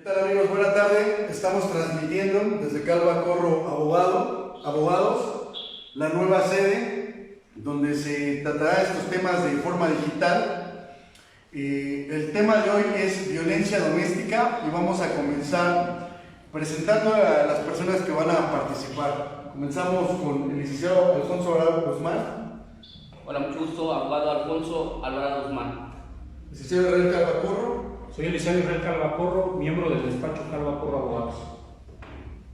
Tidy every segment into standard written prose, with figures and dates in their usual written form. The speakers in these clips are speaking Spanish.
¿Qué tal, amigos? Buena tarde. Estamos transmitiendo desde Calva Corro Abogados, la nueva sede donde se tratará estos temas de forma digital. El tema de hoy es violencia doméstica y vamos a comenzar presentando a las personas que van a participar. Comenzamos con el licenciado Alfonso Alvarado Guzmán. Hola, mucho gusto, abogado Alfonso Alvarado Guzmán. Licenciado Israel Calva Corro. Soy el licenciado Israel Calva Corro, miembro del despacho Calva Corro Abogados.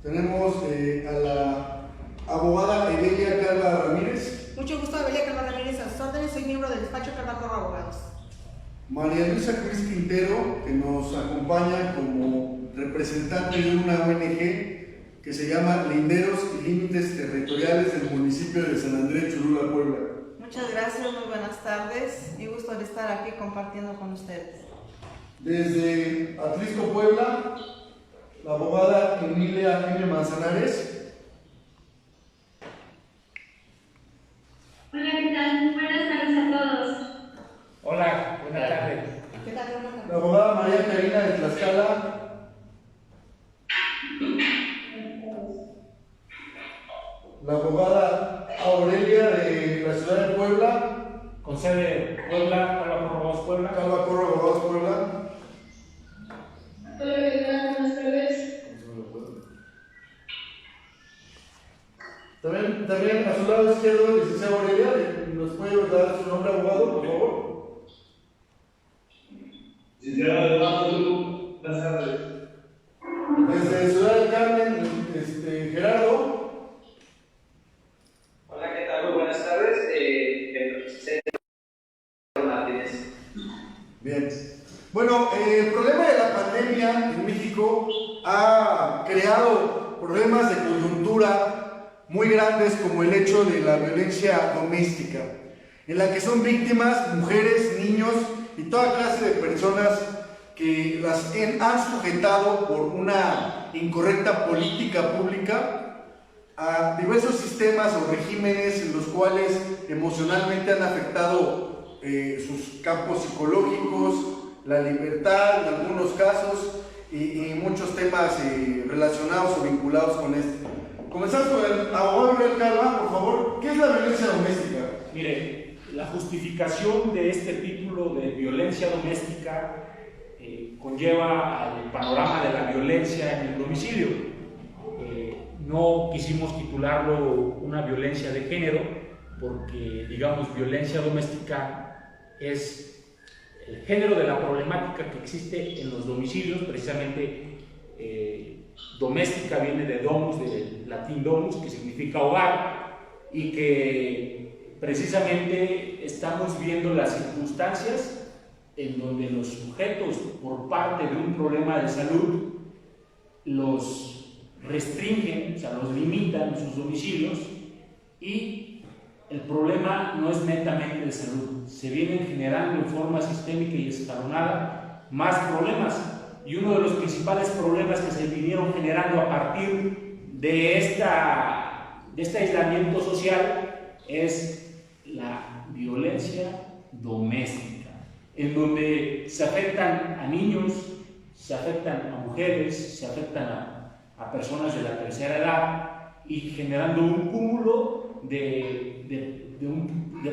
Tenemos a la abogada Evelia Calva Ramírez. Mucho gusto, Evelia Calva Ramírez, a sus órdenes. Soy miembro del despacho Calva Corro Abogados. María Luisa Cruz Quintero, que nos acompaña como representante de una ONG que se llama Linderos y Límites Territoriales del municipio de San Andrés Cholula, Puebla. Muchas gracias, muy buenas tardes. Mi gusto de estar aquí compartiendo con ustedes. Desde Atlisco, Puebla, la abogada Emilia M. Manzanares. Hola, ¿qué tal? Buenas tardes a todos. Hola, buenas tardes. ¿Qué tal? Buenas tardes. La abogada María Karina de Tlaxcala. La abogada Aurelia de la ciudad de Puebla. Con sede Puebla, Calva Corro Abogados Puebla. Calva Corro Abogados Puebla. Hola, ¿qué tal? Buenas tardes. También a su lado izquierdo, licenciado Aurelia, ¿nos puede dar su nombre, abogado, por favor? Licenciado Eduardo, buenas tardes. Desde Ciudad del Carmen, Gerardo. Hola, ¿qué tal? Muy buenas tardes. Martínez. Bien. Bueno, el problema de la pandemia en México ha creado problemas de coyuntura muy grandes, como el hecho de la violencia doméstica, en la que son víctimas mujeres, niños y toda clase de personas que las han sujetado por una incorrecta política pública a diversos sistemas o regímenes en los cuales emocionalmente han afectado sus campos psicológicos, la libertad en algunos casos y muchos temas relacionados o vinculados con esto. Comenzamos con el abogado Israel Calva, por favor. ¿Qué es la violencia doméstica? Mire, la justificación de este título de violencia doméstica conlleva al panorama de la violencia en el domicilio. No quisimos titularlo una violencia de género porque, digamos, violencia doméstica es el género de la problemática que existe en los domicilios. Precisamente doméstica viene de domus, del latín domus, que significa hogar, y que precisamente estamos viendo las circunstancias en donde los sujetos, por parte de un problema de salud, los restringen, o sea, los limitan en sus domicilios, y el problema no es netamente de salud. Se vienen generando en forma sistémica y escalonada más problemas, y uno de los principales problemas que se vinieron generando a partir de este aislamiento social es la violencia doméstica, en donde se afectan a niños, se afectan a mujeres, se afectan a personas de la tercera edad, y generando un cúmulo de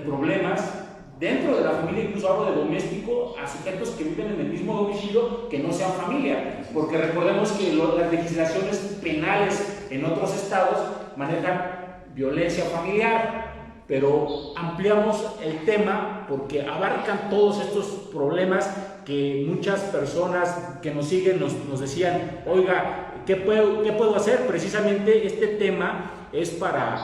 problemas dentro de la familia. Incluso hablo de doméstico a sujetos que viven en el mismo domicilio que no sean familia, porque recordemos que las legislaciones penales en otros estados manejan violencia familiar, pero ampliamos el tema porque abarcan todos estos problemas que muchas personas que nos siguen nos decían: oiga, ¿qué puedo hacer? Precisamente este tema es para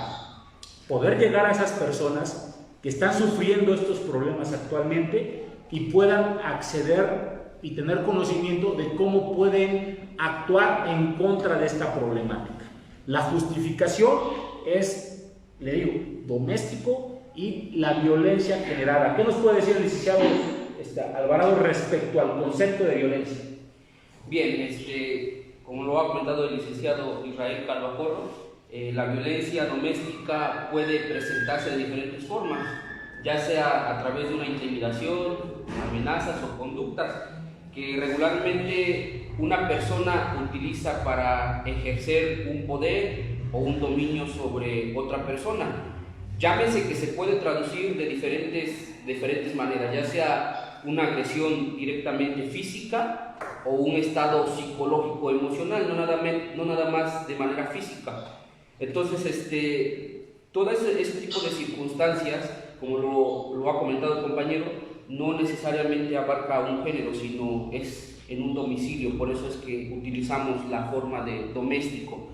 poder llegar a esas personas que están sufriendo estos problemas actualmente y puedan acceder y tener conocimiento de cómo pueden actuar en contra de esta problemática. La justificación es, le digo, doméstico y la violencia generada. ¿Qué nos puede decir el licenciado Alvarado respecto al concepto de violencia? Bien, como lo ha comentado el licenciado Israel Calva Corro, la violencia doméstica puede presentarse de diferentes formas, ya sea a través de una intimidación, amenazas o conductas. que regularmente una persona utiliza para ejercer un poder o un dominio sobre otra persona. Llámese que se puede traducir de diferentes maneras, ya sea una agresión directamente física o un estado psicológico emocional, no nada más de manera física. Entonces, todo ese tipo de circunstancias, como lo ha comentado el compañero, no necesariamente abarca un género, sino es en un domicilio. Por eso es que utilizamos la forma de doméstico.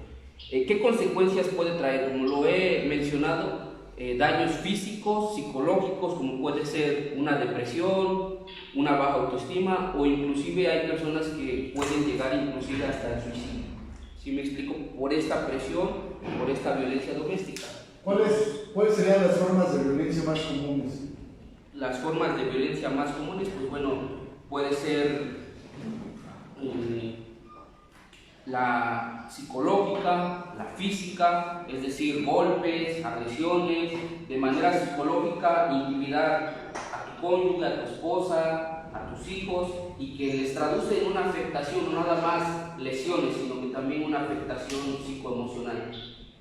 ¿Qué consecuencias puede traer? Como lo he mencionado, daños físicos, psicológicos, como puede ser una depresión, una baja autoestima, o inclusive hay personas que pueden llegar inclusive hasta el suicidio. ¿Sí me explico? Por esta presión, por esta violencia doméstica. ¿Cuáles serían las formas de violencia más comunes? Las formas de violencia más comunes, pues bueno, puede ser la psicológica, la física, es decir, golpes, agresiones, de manera psicológica, intimidar a tu cónyuge, a tu esposa, a tus hijos, y que les traduce en una afectación, no nada más lesiones, sino que también una afectación psicoemocional.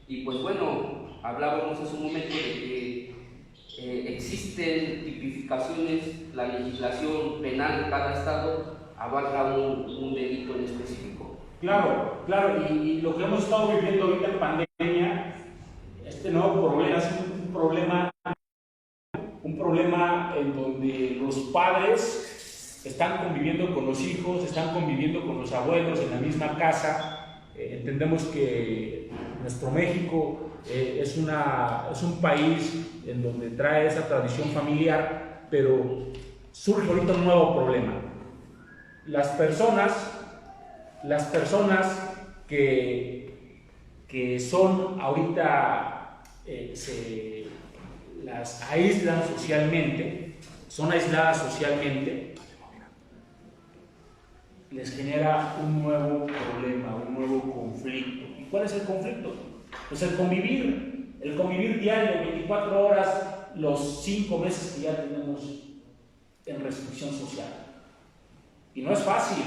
Y pues bueno, hablábamos hace un momento de que existen tipificaciones, la legislación penal de cada estado abarca un delito en específico. Claro, y lo que hemos estado viviendo ahorita en pandemia, este nuevo problema es un problema en donde los padres están conviviendo con los hijos, están conviviendo con los abuelos en la misma casa. Entendemos que nuestro México es un país en donde trae esa tradición familiar, pero surge ahorita un nuevo problema. Las personas que son ahorita, las aíslan socialmente, son aisladas socialmente, les genera un nuevo problema, un nuevo conflicto. ¿Y cuál es el conflicto? Pues el convivir diario, 24 horas, los 5 meses que ya tenemos en restricción social. Y no es fácil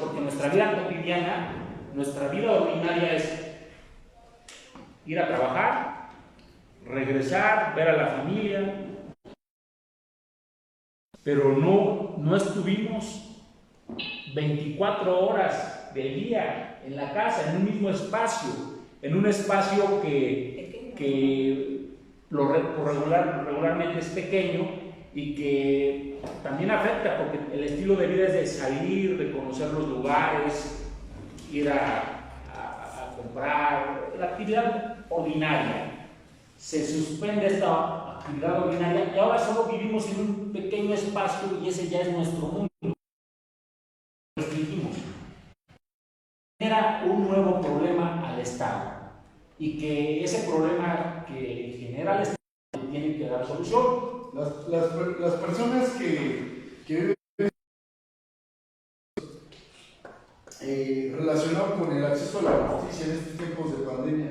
porque nuestra vida cotidiana, nuestra vida ordinaria es ir a trabajar, regresar, ver a la familia, pero no estuvimos 24 horas del día en la casa, en un mismo espacio, en un espacio que regularmente es pequeño y que también afecta porque el estilo de vida es de salir, de conocer los lugares, ir a comprar, la actividad ordinaria. Se suspende esta actividad ordinaria y ahora solo vivimos en un pequeño espacio y ese ya es nuestro mundo. Restringimos. Genera un nuevo problema al Estado y que ese problema que genera el Estado tiene que dar solución. Las personas que viven relacionado con el acceso a la justicia en estos tiempos de pandemia,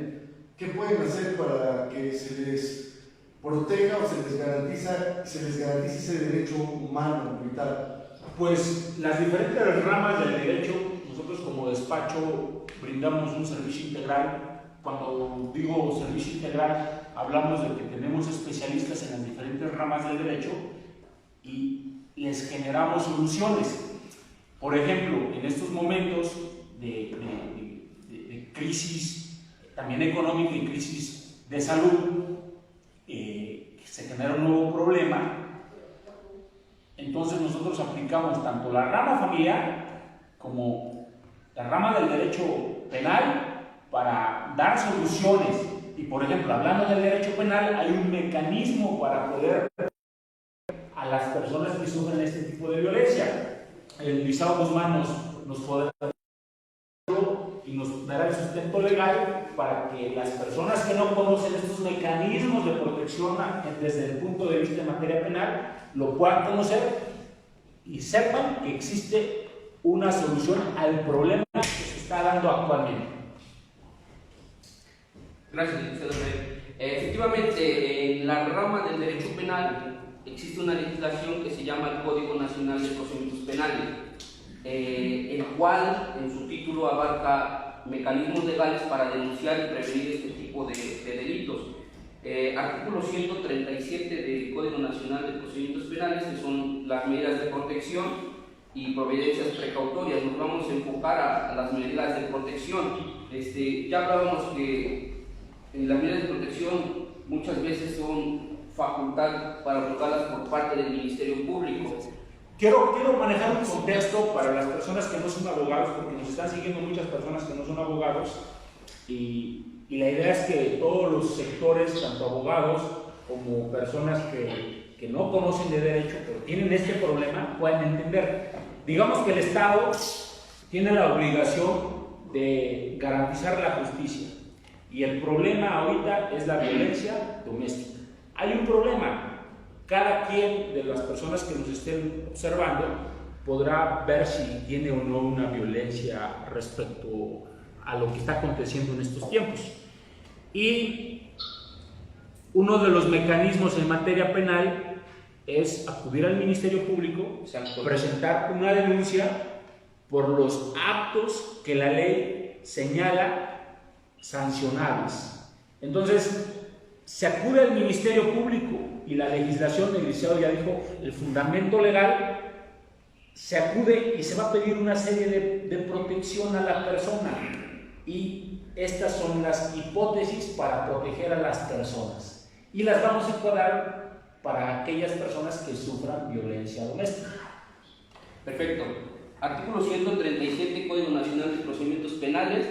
¿qué pueden hacer para que se les proteja o se les garantice ese derecho humano vital? Pues las diferentes ramas del derecho, nosotros como despacho brindamos un servicio integral. Cuando digo servicio integral, hablamos de que tenemos especialistas en las diferentes ramas del derecho y les generamos soluciones. Por ejemplo, en estos momentos de crisis, también económica y crisis de salud, se genera un nuevo problema. Entonces nosotros aplicamos tanto la rama familiar como la rama del derecho penal para dar soluciones. Y por ejemplo, hablando del derecho penal, hay un mecanismo para poder a las personas que sufren este tipo de violencia. El Lisao Guzmán nos podrá y nos dará el sustento legal para que las personas que no conocen estos mecanismos de protección desde el punto de vista de materia penal lo puedan conocer y sepan que existe una solución al problema que se está dando actualmente. Gracias, licenciado. Efectivamente, en la rama del derecho penal existe una legislación que se llama el Código Nacional de Procedimientos Penales. el cual en su título abarca mecanismos legales para denunciar y prevenir este tipo de delitos. Artículo 137 del Código Nacional de Procedimientos Penales, que son las medidas de protección y providencias precautorias. Nos vamos a enfocar a las medidas de protección. Ya hablábamos que las medidas de protección muchas veces son facultad para otorgarlas por parte del Ministerio Público. Quiero manejar un contexto para las personas que no son abogados, porque nos están siguiendo muchas personas que no son abogados, y la idea es que todos los sectores, tanto abogados como personas que no conocen de derecho, pero tienen este problema, puedan entender. Digamos que el Estado tiene la obligación de garantizar la justicia, y el problema ahorita es la violencia doméstica. Hay un problema. Cada quien de las personas que nos estén observando podrá ver si tiene o no una violencia respecto a lo que está aconteciendo en estos tiempos. Y uno de los mecanismos en materia penal es acudir al Ministerio Público, presentar una denuncia por los actos que la ley señala sancionables. Entonces, se acude al Ministerio Público y la legislación, el licenciado ya dijo, el fundamento legal, se acude y se va a pedir una serie de protección a la persona, y estas son las hipótesis para proteger a las personas, y las vamos a encuadrar para aquellas personas que sufran violencia doméstica. Perfecto. Artículo 137, Código Nacional de Procedimientos Penales,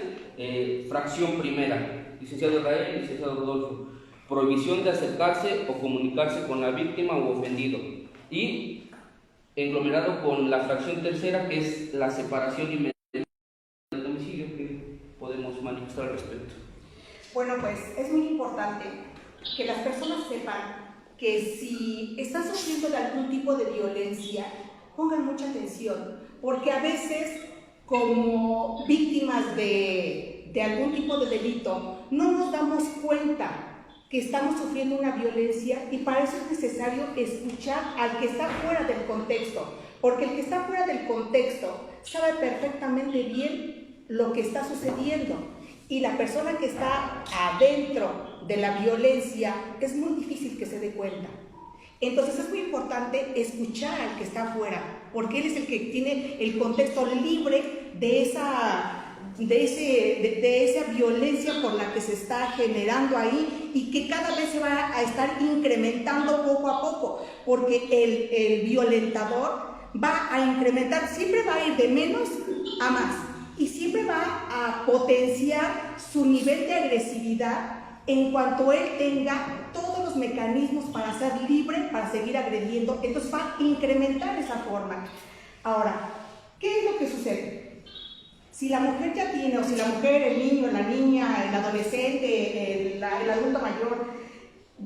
fracción primera. Licenciado Israel, licenciado Rodolfo. Prohibición de acercarse o comunicarse con la víctima o ofendido. Y englomerado con la fracción tercera, que es la separación inmediata del domicilio, que podemos manifestar al respecto. Bueno, pues es muy importante que las personas sepan que si están sufriendo de algún tipo de violencia, pongan mucha atención, porque a veces, como víctimas de algún tipo de delito, no nos damos cuenta que estamos sufriendo una violencia, y para eso es necesario escuchar al que está fuera del contexto, porque el que está fuera del contexto sabe perfectamente bien lo que está sucediendo, y la persona que está adentro de la violencia es muy difícil que se dé cuenta. Entonces es muy importante escuchar al que está afuera, porque él es el que tiene el contexto libre de esa violencia por la que se está generando ahí, y que cada vez se va a estar incrementando poco a poco, porque el violentador va a incrementar, siempre va a ir de menos a más, y siempre va a potenciar su nivel de agresividad en cuanto él tenga todos los mecanismos para ser libre, para seguir agrediendo. Entonces va a incrementar esa forma. Ahora, ¿qué es lo que sucede? Si la mujer ya tiene, o si la mujer, el niño, la niña, el adolescente, el adulto mayor,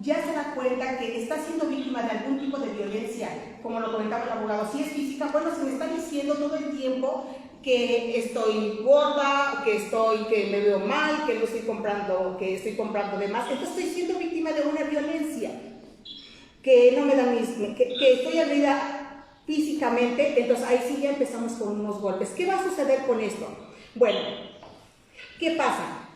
ya se da cuenta que está siendo víctima de algún tipo de violencia, como lo comentaba el abogado, si es física, bueno, se me está diciendo todo el tiempo que estoy gorda, que me veo mal, que no estoy comprando, que estoy comprando de más, entonces estoy siendo víctima de una violencia, que no me da que estoy agredida físicamente. Entonces ahí sí ya empezamos con unos golpes. ¿Qué va a suceder con esto? Bueno, ¿qué pasa?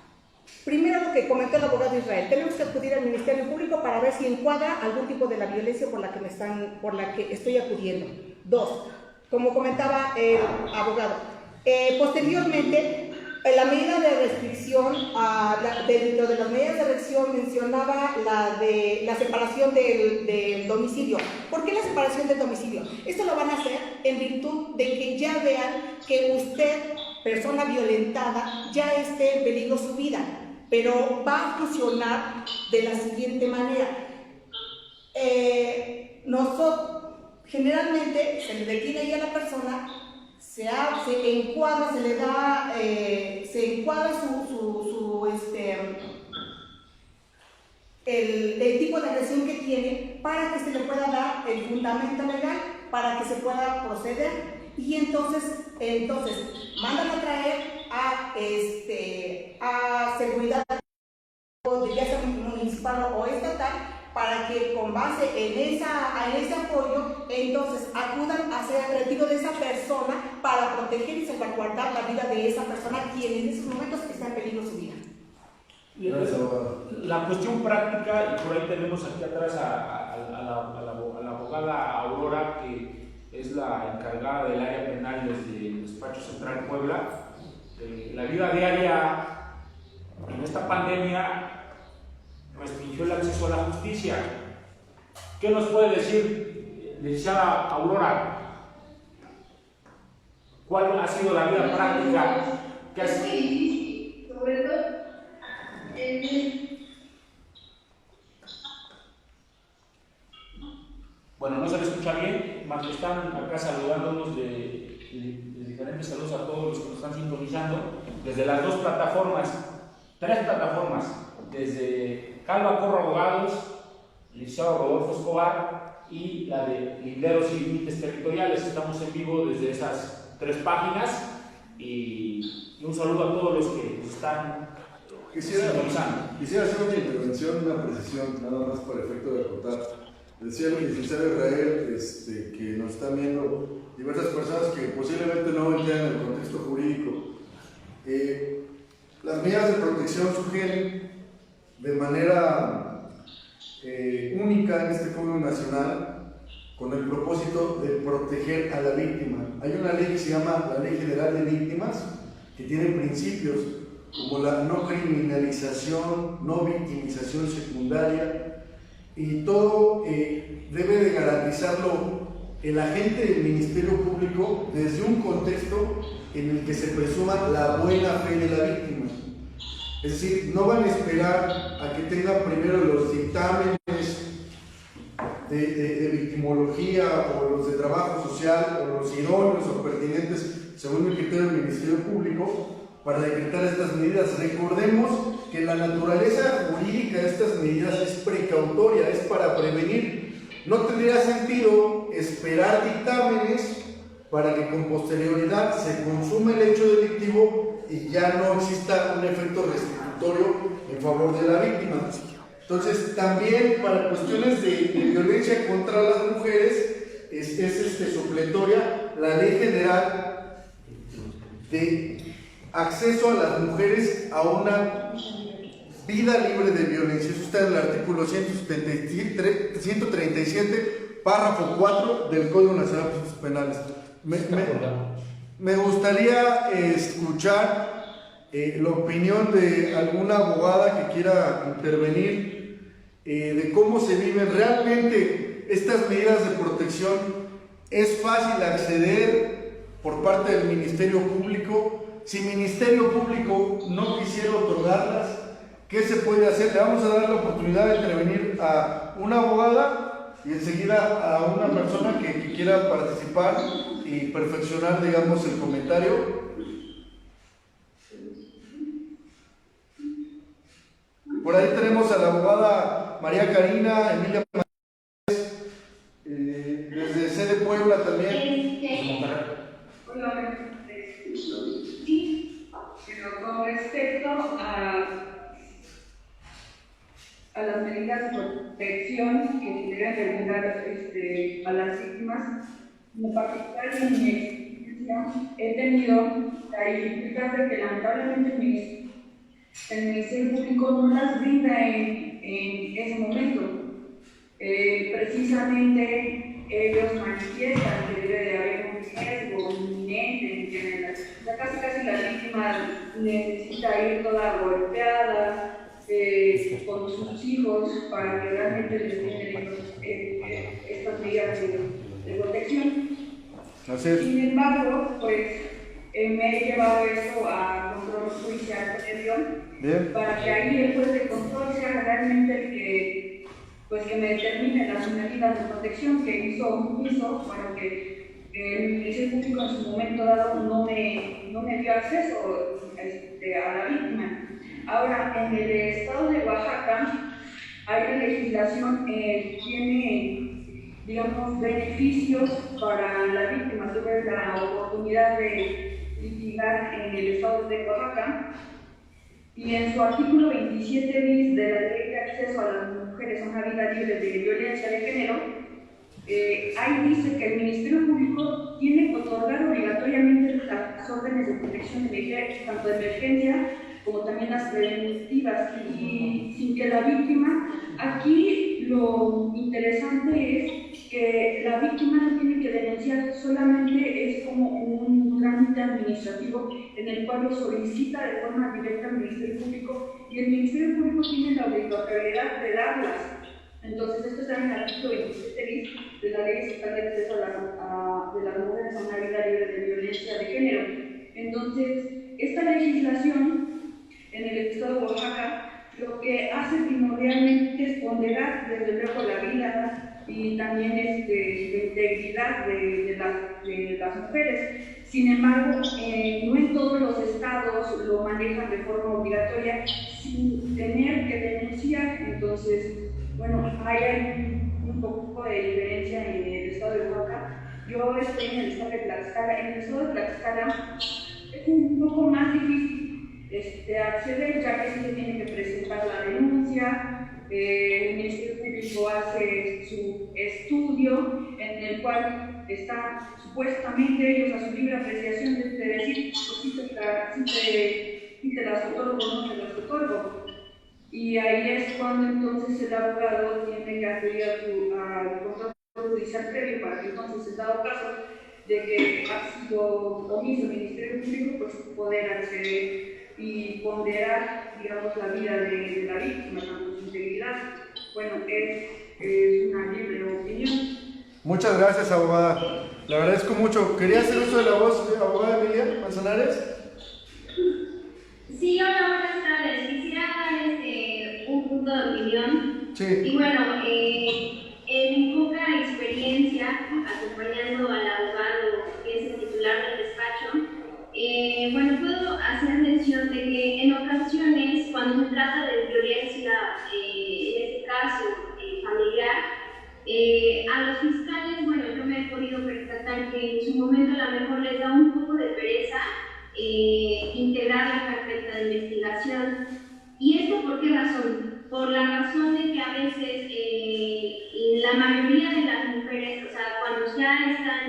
Primero, lo que comentó el abogado Israel, tenemos que acudir al Ministerio Público para ver si encuadra algún tipo de la violencia por la que estoy acudiendo. Dos, como comentaba el abogado, posteriormente, la medida de restricción, dentro de las medidas de restricción mencionaba la separación del domicilio. ¿Por qué la separación del domicilio? Esto lo van a hacer en virtud de que ya vean que usted, persona violentada, ya esté en peligro su vida, pero va a funcionar de la siguiente manera. Generalmente se le detiene ahí a la persona, se encuadra, se encuadra el tipo de agresión que tiene, para que se le pueda dar el fundamento legal para que se pueda proceder, y entonces mandan a traer a seguridad, ya sea municipal o estatal, para que con base en ese apoyo entonces acudan a hacer el retiro de esa persona para proteger y salvaguardar la vida de esa persona quien en esos momentos está en peligro su vida. Gracias, abogado. La cuestión práctica, y por ahí tenemos aquí atrás a la abogada Aurora, que es la encargada del área penal desde el Despacho Central Puebla. La vida diaria en esta pandemia restringió el acceso a la justicia. ¿Qué nos puede decir, licenciada Aurora? ¿Cuál ha sido la vida práctica? ¿Qué ha Es sido? muy difícil, sobre todo Bueno, no se le escucha bien, más que están acá saludándonos de diferentes saludos a todos los que nos están sintonizando desde las dos plataformas, tres plataformas, desde Calva Corro Abogados, licenciado Rodolfo Escobar y la de Linderos y Límites Territoriales. Estamos en vivo desde esas tres páginas y un saludo a todos los que nos están sintonizando. Quisiera hacer una intervención, una precisión, nada más por efecto de acotar. Decía el licenciado Israel que nos están viendo diversas personas que posiblemente no entiendan el contexto jurídico. Las medidas de protección sugieren de manera única en este Código Nacional con el propósito de proteger a la víctima. Hay una ley que se llama la Ley General de Víctimas que tiene principios como la no criminalización, no victimización secundaria, y todo debe de garantizarlo el agente del Ministerio Público desde un contexto en el que se presuma la buena fe de la víctima. Es decir, no van a esperar a que tengan primero los dictámenes de victimología o los de trabajo social o los idóneos o pertinentes según el criterio del Ministerio Público para decretar estas medidas. Recordemos que la naturaleza jurídica de estas medidas es precautoria, es para prevenir. No tendría sentido esperar dictámenes para que con posterioridad se consuma el hecho delictivo y ya no exista un efecto restitutorio en favor de la víctima. Entonces, también para cuestiones de violencia contra las mujeres es supletoria la Ley General de acceso a las mujeres a una vida libre de violencia. Eso está en el artículo 137, párrafo 4 del Código Nacional de Procedimientos Penales. Me gustaría escuchar la opinión de alguna abogada que quiera intervenir de cómo se viven realmente estas medidas de protección. ¿Es fácil acceder por parte del Ministerio Público? Si el Ministerio Público no quisiera otorgarlas, ¿qué se puede hacer? Le vamos a dar la oportunidad de intervenir a una abogada y enseguida a una persona que quiera participar y perfeccionar, digamos, el comentario. Por ahí tenemos a la abogada María Karina Emilia desde sede Puebla también. Sí, pero con respecto a las medidas de protección que se deben brindar a las víctimas, en particular en mi experiencia he tenido la dificultad de que lamentablemente el Ministerio Público no las brinda en ese momento. Precisamente ellos manifiestan que debe de haber un riesgo inminente, que casi la víctima necesita ir toda golpeada con sus hijos para que realmente les den estas medidas de protección. Sin embargo, pues me he llevado esto a control judicial previo para que ahí el juez de control sea realmente el que que me determine las medidas de protección que hizo, bueno, que el Ministerio Público en su momento dado no me dio acceso a la víctima. Ahora, en el estado de Oaxaca hay una legislación que tiene, digamos, beneficios para la víctima. Tuve la oportunidad de litigar en el estado de Oaxaca y en su artículo 27 bis de la Ley de Acceso a las Mujeres a una Vida Libre de Violencia de Género, ahí dice que el Ministerio Público tiene que otorgar obligatoriamente las órdenes de protección de emergencia, tanto de emergencia como también las preventivas, y sin que la víctima, aquí lo interesante es que la víctima no tiene que denunciar, solamente es como un trámite administrativo en el cual lo solicita de forma directa al Ministerio Público, y el Ministerio Público tiene la obligatoriedad de darlas. Entonces, esto está en el artículo 27 bis de la Ley Estatal de Acceso de las Mujeres a una Vida Libre de Violencia de Género. Entonces, esta legislación en el estado de Oaxaca lo que hace primordialmente es ponderar desde luego la vida y también la integridad de las mujeres. Sin embargo, no en todos los estados lo manejan de forma obligatoria sin tener que denunciar. Entonces, bueno, hay un poco de diferencia en el estado de Oaxaca. Yo estoy en el estado de Tlaxcala. En el estado de Tlaxcala es un poco más difícil acceder, ya que se tiene que presentar la denuncia. El Ministerio Público hace su estudio en el cual está supuestamente ellos a su libre apreciación de decir si te las otorgo o no te las otorgo. Y ahí es cuando entonces el abogado tiene que acudir al control judicial previo para que entonces, en dado caso de que ha sido omiso el Ministerio Público, pues poder acceder y ponderar, digamos, la vida de la víctima, tanto su integridad. Bueno, es una libre opinión. Muchas gracias, abogada. Le agradezco mucho. ¿Quería hacer uso de la voz de abogada Emilia Manzanares? Sí, hola, buenas tardes. Quisiera dar un punto de opinión. Sí. Y bueno, en mi poca experiencia acompañando al abogado que es el titular del despacho, bueno, puedo hacer mención de que en ocasiones, cuando se trata de violencia, en este caso familiar, a los fiscales, bueno, yo me he podido percatar que en su momento a lo mejor les da un poco de pereza integrar la carpeta de investigación. ¿Y esto por qué razón? Por la razón de que a veces la mayoría de las mujeres, o sea, cuando ya están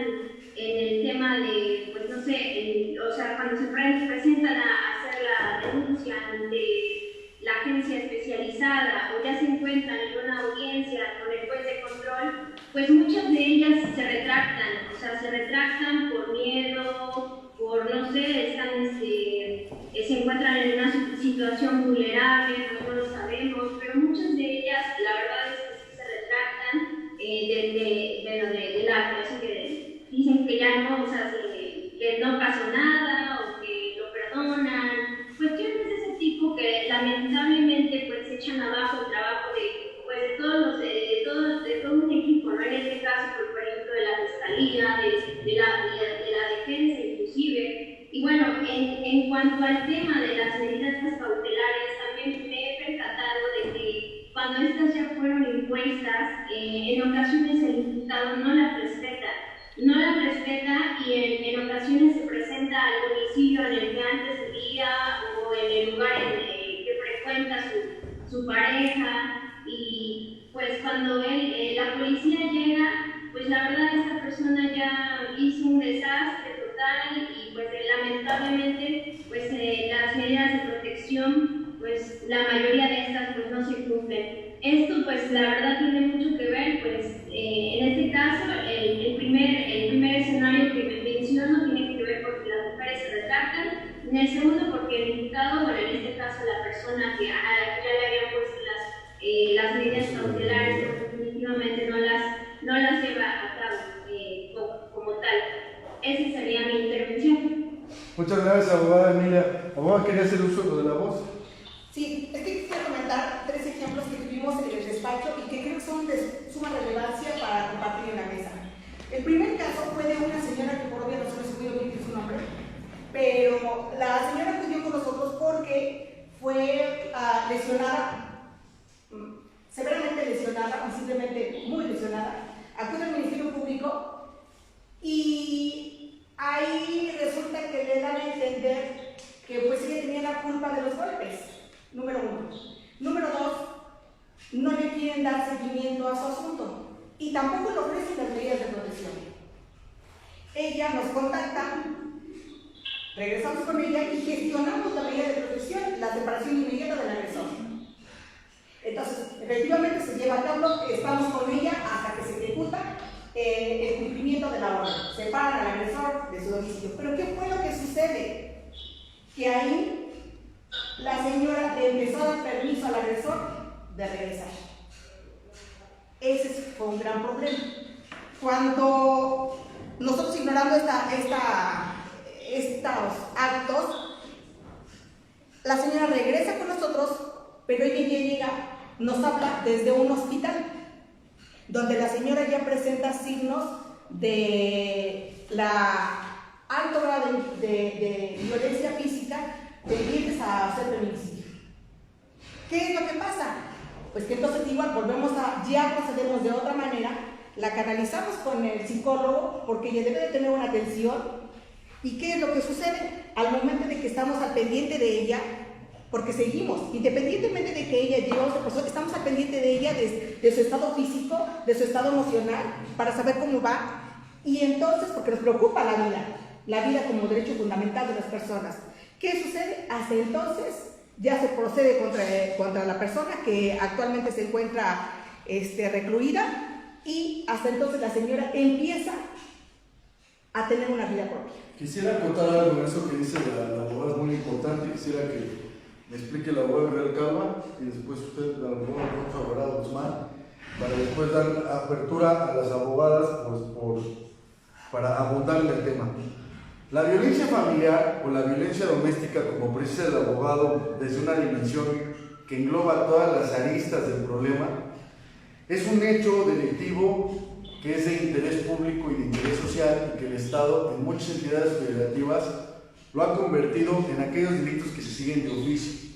en el tema de, pues no sé, o sea, cuando se presentan a hacer la denuncia ante la agencia especializada o ya se encuentran en una audiencia con el juez de control, pues muchas de ellas se retractan, o sea, se retractan por miedo, por, no sé, están, se encuentran en una situación vulnerable, no lo sabemos, pero muchas de ellas, la verdad es que sí se retractan de la eso que dicen que ya no, o sea, que no pasó nada o que lo perdonan, cuestiones de ese tipo que lamentablemente pues echan abajo el trabajo de todo un equipo, ¿no? En este caso, por ejemplo, de la fiscalía, de la defensa inclusive. Y bueno, en cuanto al tema de las medidas cautelares, también me he percatado de que cuando estas ya fueron impuestas, en ocasiones el imputado no las respeta y en ocasiones se presenta al domicilio en el que antes vivía o en el lugar que frecuenta su pareja, y pues cuando la policía llega, pues la verdad esta persona ya hizo un desastre total y pues lamentablemente pues las medidas de protección, pues la mayoría de estas pues no se cumplen. Esto pues la verdad tiene mucho que ver, pues en este caso el primer escenario que menciono tiene que ver porque las mujeres se retractan, en el segundo porque el imputado, bueno, en este caso la persona que a la que ya le habían puesto las medidas cautelares, pues definitivamente no las lleva a cabo como tal. Esa sería mi intervención. Muchas gracias, abogada Emilia. Abogada, ¿quería hacer uso de la voz? Sí, es que quisiera comentar 3 ejemplos que tuvimos en el despacho y que creo que son de suma relevancia para compartir en la mesa. El primer caso fue de una señora que por obvias razones se puede omitir su nombre, pero la señora acudió con nosotros porque fue lesionada, severamente lesionada, o simplemente muy lesionada, acude al Ministerio Público y ahí resulta que le dan a entender que pues ella tenía la culpa de los golpes, número 1. Número 2, no le quieren dar seguimiento a su asunto. y tampoco le ofrecen las medidas de protección. Ella nos contacta, regresamos con ella y gestionamos la medida de protección, la separación inmediata del agresor. Entonces, efectivamente se lleva a cabo, estamos con ella hasta que se ejecuta el cumplimiento de la orden. Separan al agresor de su domicilio. Pero ¿qué fue lo que sucede? Que ahí la señora le empezó a dar permiso al agresor de regresar. Ese fue un gran problema. Cuando nosotros ignorando estos actos, la señora regresa con nosotros, pero ella llega, nos habla desde un hospital, donde la señora ya presenta signos de la alto grado de violencia física tendientes a hacer feminicidio. ¿Qué es lo que pasa? Pues que entonces igual ya procedemos de otra manera, la canalizamos con el psicólogo porque ella debe de tener una atención. ¿Y qué es lo que sucede? Al momento de que estamos al pendiente de ella, porque seguimos, independientemente de que ella lleve otra persona, estamos al pendiente de ella, de su estado físico, de su estado emocional, para saber cómo va. Y entonces, porque nos preocupa la vida como derecho fundamental de las personas. ¿Qué sucede? Hasta entonces ya se procede contra la persona que actualmente se encuentra recluida, y hasta entonces la señora empieza a tener una vida propia. Quisiera contar algo de eso que dice la abogada, es muy importante. Quisiera que me explique la abogada Real Calva y después usted, la abogada Guzmán, para después dar apertura a las abogadas para abundar en el tema. La violencia familiar o la violencia doméstica, como precisa el abogado desde una dimensión que engloba todas las aristas del problema, es un hecho delictivo que es de interés público y de interés social, y que el Estado, en muchas entidades federativas, lo ha convertido en aquellos delitos que se siguen de oficio.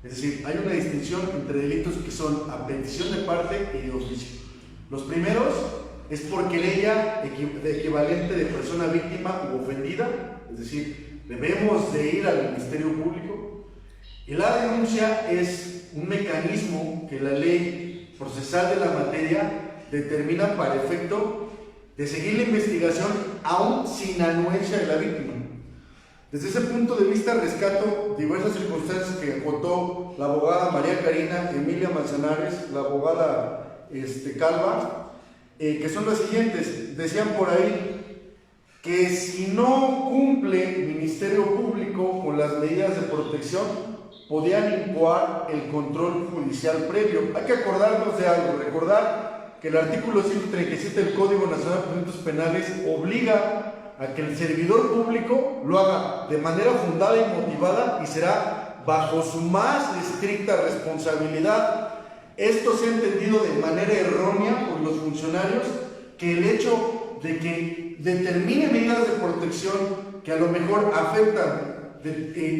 Es decir, hay una distinción entre delitos que son a petición de parte y de oficio. Los primeros es por querella equivalente de persona víctima u ofendida, es decir, debemos de ir al Ministerio Público. Y la denuncia es un mecanismo que la ley procesal de la materia determina para efecto de seguir la investigación aún sin anuencia de la víctima. Desde ese punto de vista rescato diversas circunstancias que acotó la abogada María Karina Emilia Manzanares, la abogada Calva, que son las siguientes. Decían por ahí que si no cumple el Ministerio Público con las medidas de protección, podían incoar el control judicial previo. Hay que acordarnos de algo, recordar que el artículo 137 del Código Nacional de Procedimientos Penales obliga a que el servidor público lo haga de manera fundada y motivada, y será bajo su más estricta responsabilidad. Esto se ha entendido de manera errónea por los funcionarios, que el hecho de que determine medidas de protección que a lo mejor afectan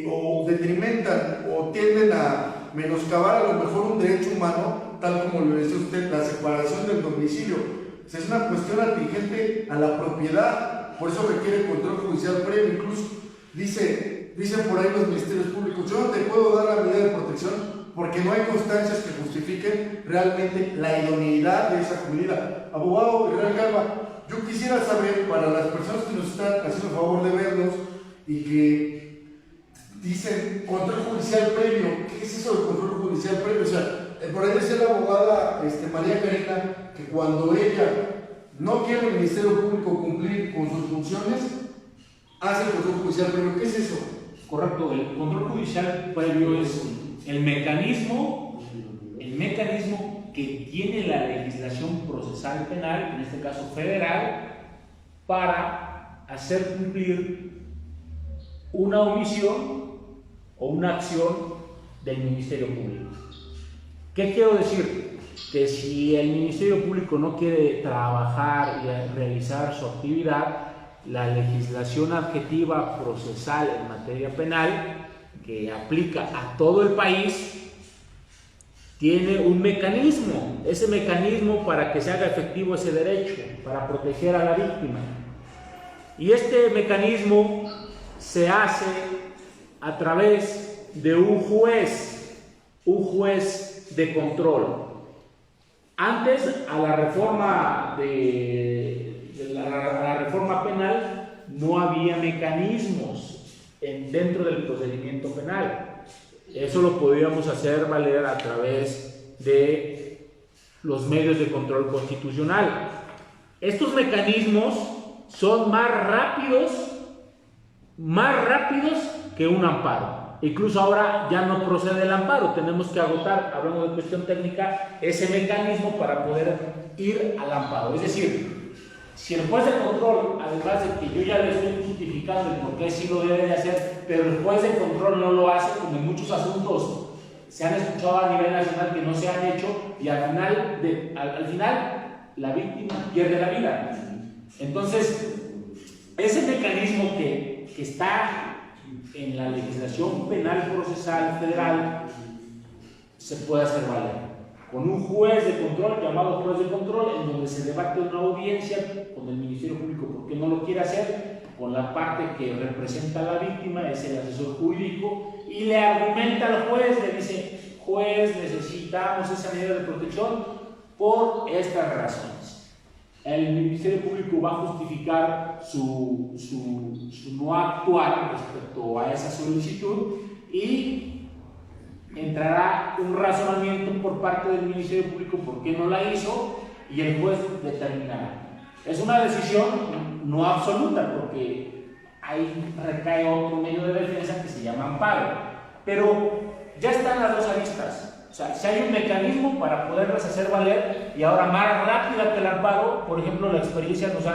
o detrimentan o tienden a menoscabar a lo mejor un derecho humano, tal como lo decía usted, la separación del domicilio, es una cuestión atingente a la propiedad, por eso requiere control judicial previo. Incluso dicen por ahí los ministerios públicos: yo no te puedo dar la medida de protección porque no hay constancias que justifiquen realmente la idoneidad de esa medida. Abogado Real Calva, yo quisiera saber, para las personas que nos están haciendo el favor de vernos y que dicen control judicial previo, ¿qué es eso del control judicial previo? O sea, por ahí decía la abogada María Karina que cuando ella no quiere el Ministerio Público cumplir con sus funciones, hace el control judicial previo. ¿Qué es eso? Correcto, el control judicial previo es el mecanismo que tiene la legislación procesal penal, en este caso federal, para hacer cumplir una omisión o una acción del Ministerio Público. ¿Qué quiero decir? Que si el Ministerio Público no quiere trabajar y realizar su actividad, la legislación adjetiva procesal en materia penal, que aplica a todo el país, tiene un mecanismo. Ese mecanismo para que se haga efectivo ese derecho, para proteger a la víctima. Y este mecanismo se hace a través de un juez de control. Antes, a la reforma a la reforma penal no había mecanismos dentro del procedimiento penal. Eso lo podíamos hacer valer a través de los medios de control constitucional. Estos mecanismos son más rápidos que un amparo. Incluso ahora ya no procede el amparo, tenemos que agotar, hablando de cuestión técnica, ese mecanismo para poder ir al amparo. Es decir, si el juez de control, además de que yo ya le estoy justificando el por qué sí lo debe de hacer, pero el juez de control no lo hace, como en muchos asuntos se han escuchado a nivel nacional que no se han hecho, y al final la víctima pierde la vida. Entonces, ese mecanismo que está en la legislación penal procesal federal se puede hacer valer con un juez de control, llamado juez de control, en donde se debate una audiencia con el Ministerio Público porque no lo quiere hacer, con la parte que representa a la víctima, es el asesor jurídico, y le argumenta al juez, le dice: juez, necesitamos esa medida de protección por estas razones. El Ministerio Público va a justificar su no actuar respecto a esa solicitud y entrará un razonamiento por parte del Ministerio Público por qué no la hizo, y el juez determinará. Es una decisión no absoluta, porque ahí recae otro medio de defensa que se llama amparo, pero ya están las dos aristas. O sea, si hay un mecanismo para poderlas hacer valer, y ahora más rápida que el amparo. Por ejemplo, la experiencia nos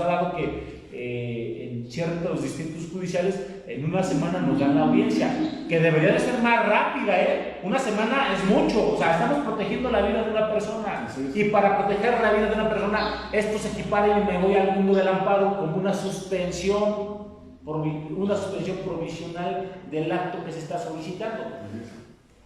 ha dado que en ciertos distritos judiciales en una semana nos dan la audiencia, que debería de ser más rápida, Una semana es mucho, o sea, estamos protegiendo la vida de una persona, y para proteger la vida de una persona, esto se equipara, y me voy al mundo del amparo como una suspensión provisional del acto que se está solicitando,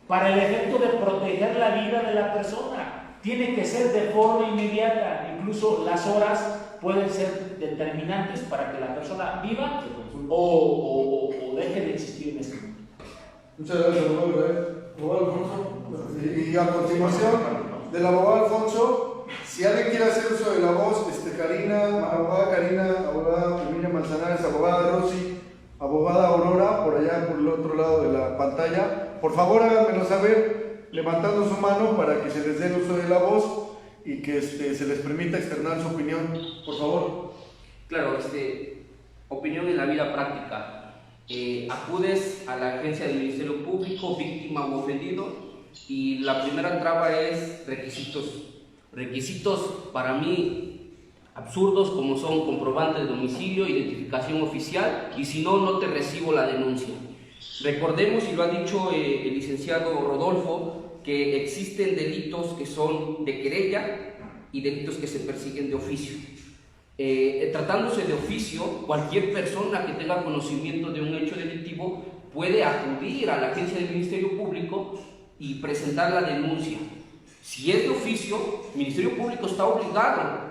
para el efecto de proteger la vida de la persona. Tiene que ser de forma inmediata, incluso las horas pueden ser determinantes para que la persona viva o deje de existir en ese momento. Muchas gracias, abogado Alfonso. Y a continuación del abogado Alfonso, si alguien quiere hacer uso de la voz, abogada Karina, abogada Emilia Manzanares, abogada Rosy, abogada Aurora, por allá por el otro lado de la pantalla, por favor háganmelo saber levantando su mano para que se les dé el uso de la voz y que se les permita externar su opinión, por favor. Claro, opinión en la vida práctica. Acudes a la agencia del Ministerio Público, víctima u ofendido, y la primera traba es requisitos. Requisitos para mí absurdos, como son comprobante de domicilio, identificación oficial, y si no, no te recibo la denuncia. Recordemos, y lo ha dicho el licenciado Rodolfo, que existen delitos que son de querella y delitos que se persiguen de oficio. Tratándose de oficio, cualquier persona que tenga conocimiento de un hecho delictivo puede acudir a la agencia del Ministerio Público y presentar la denuncia. Si es de oficio, el Ministerio Público está obligado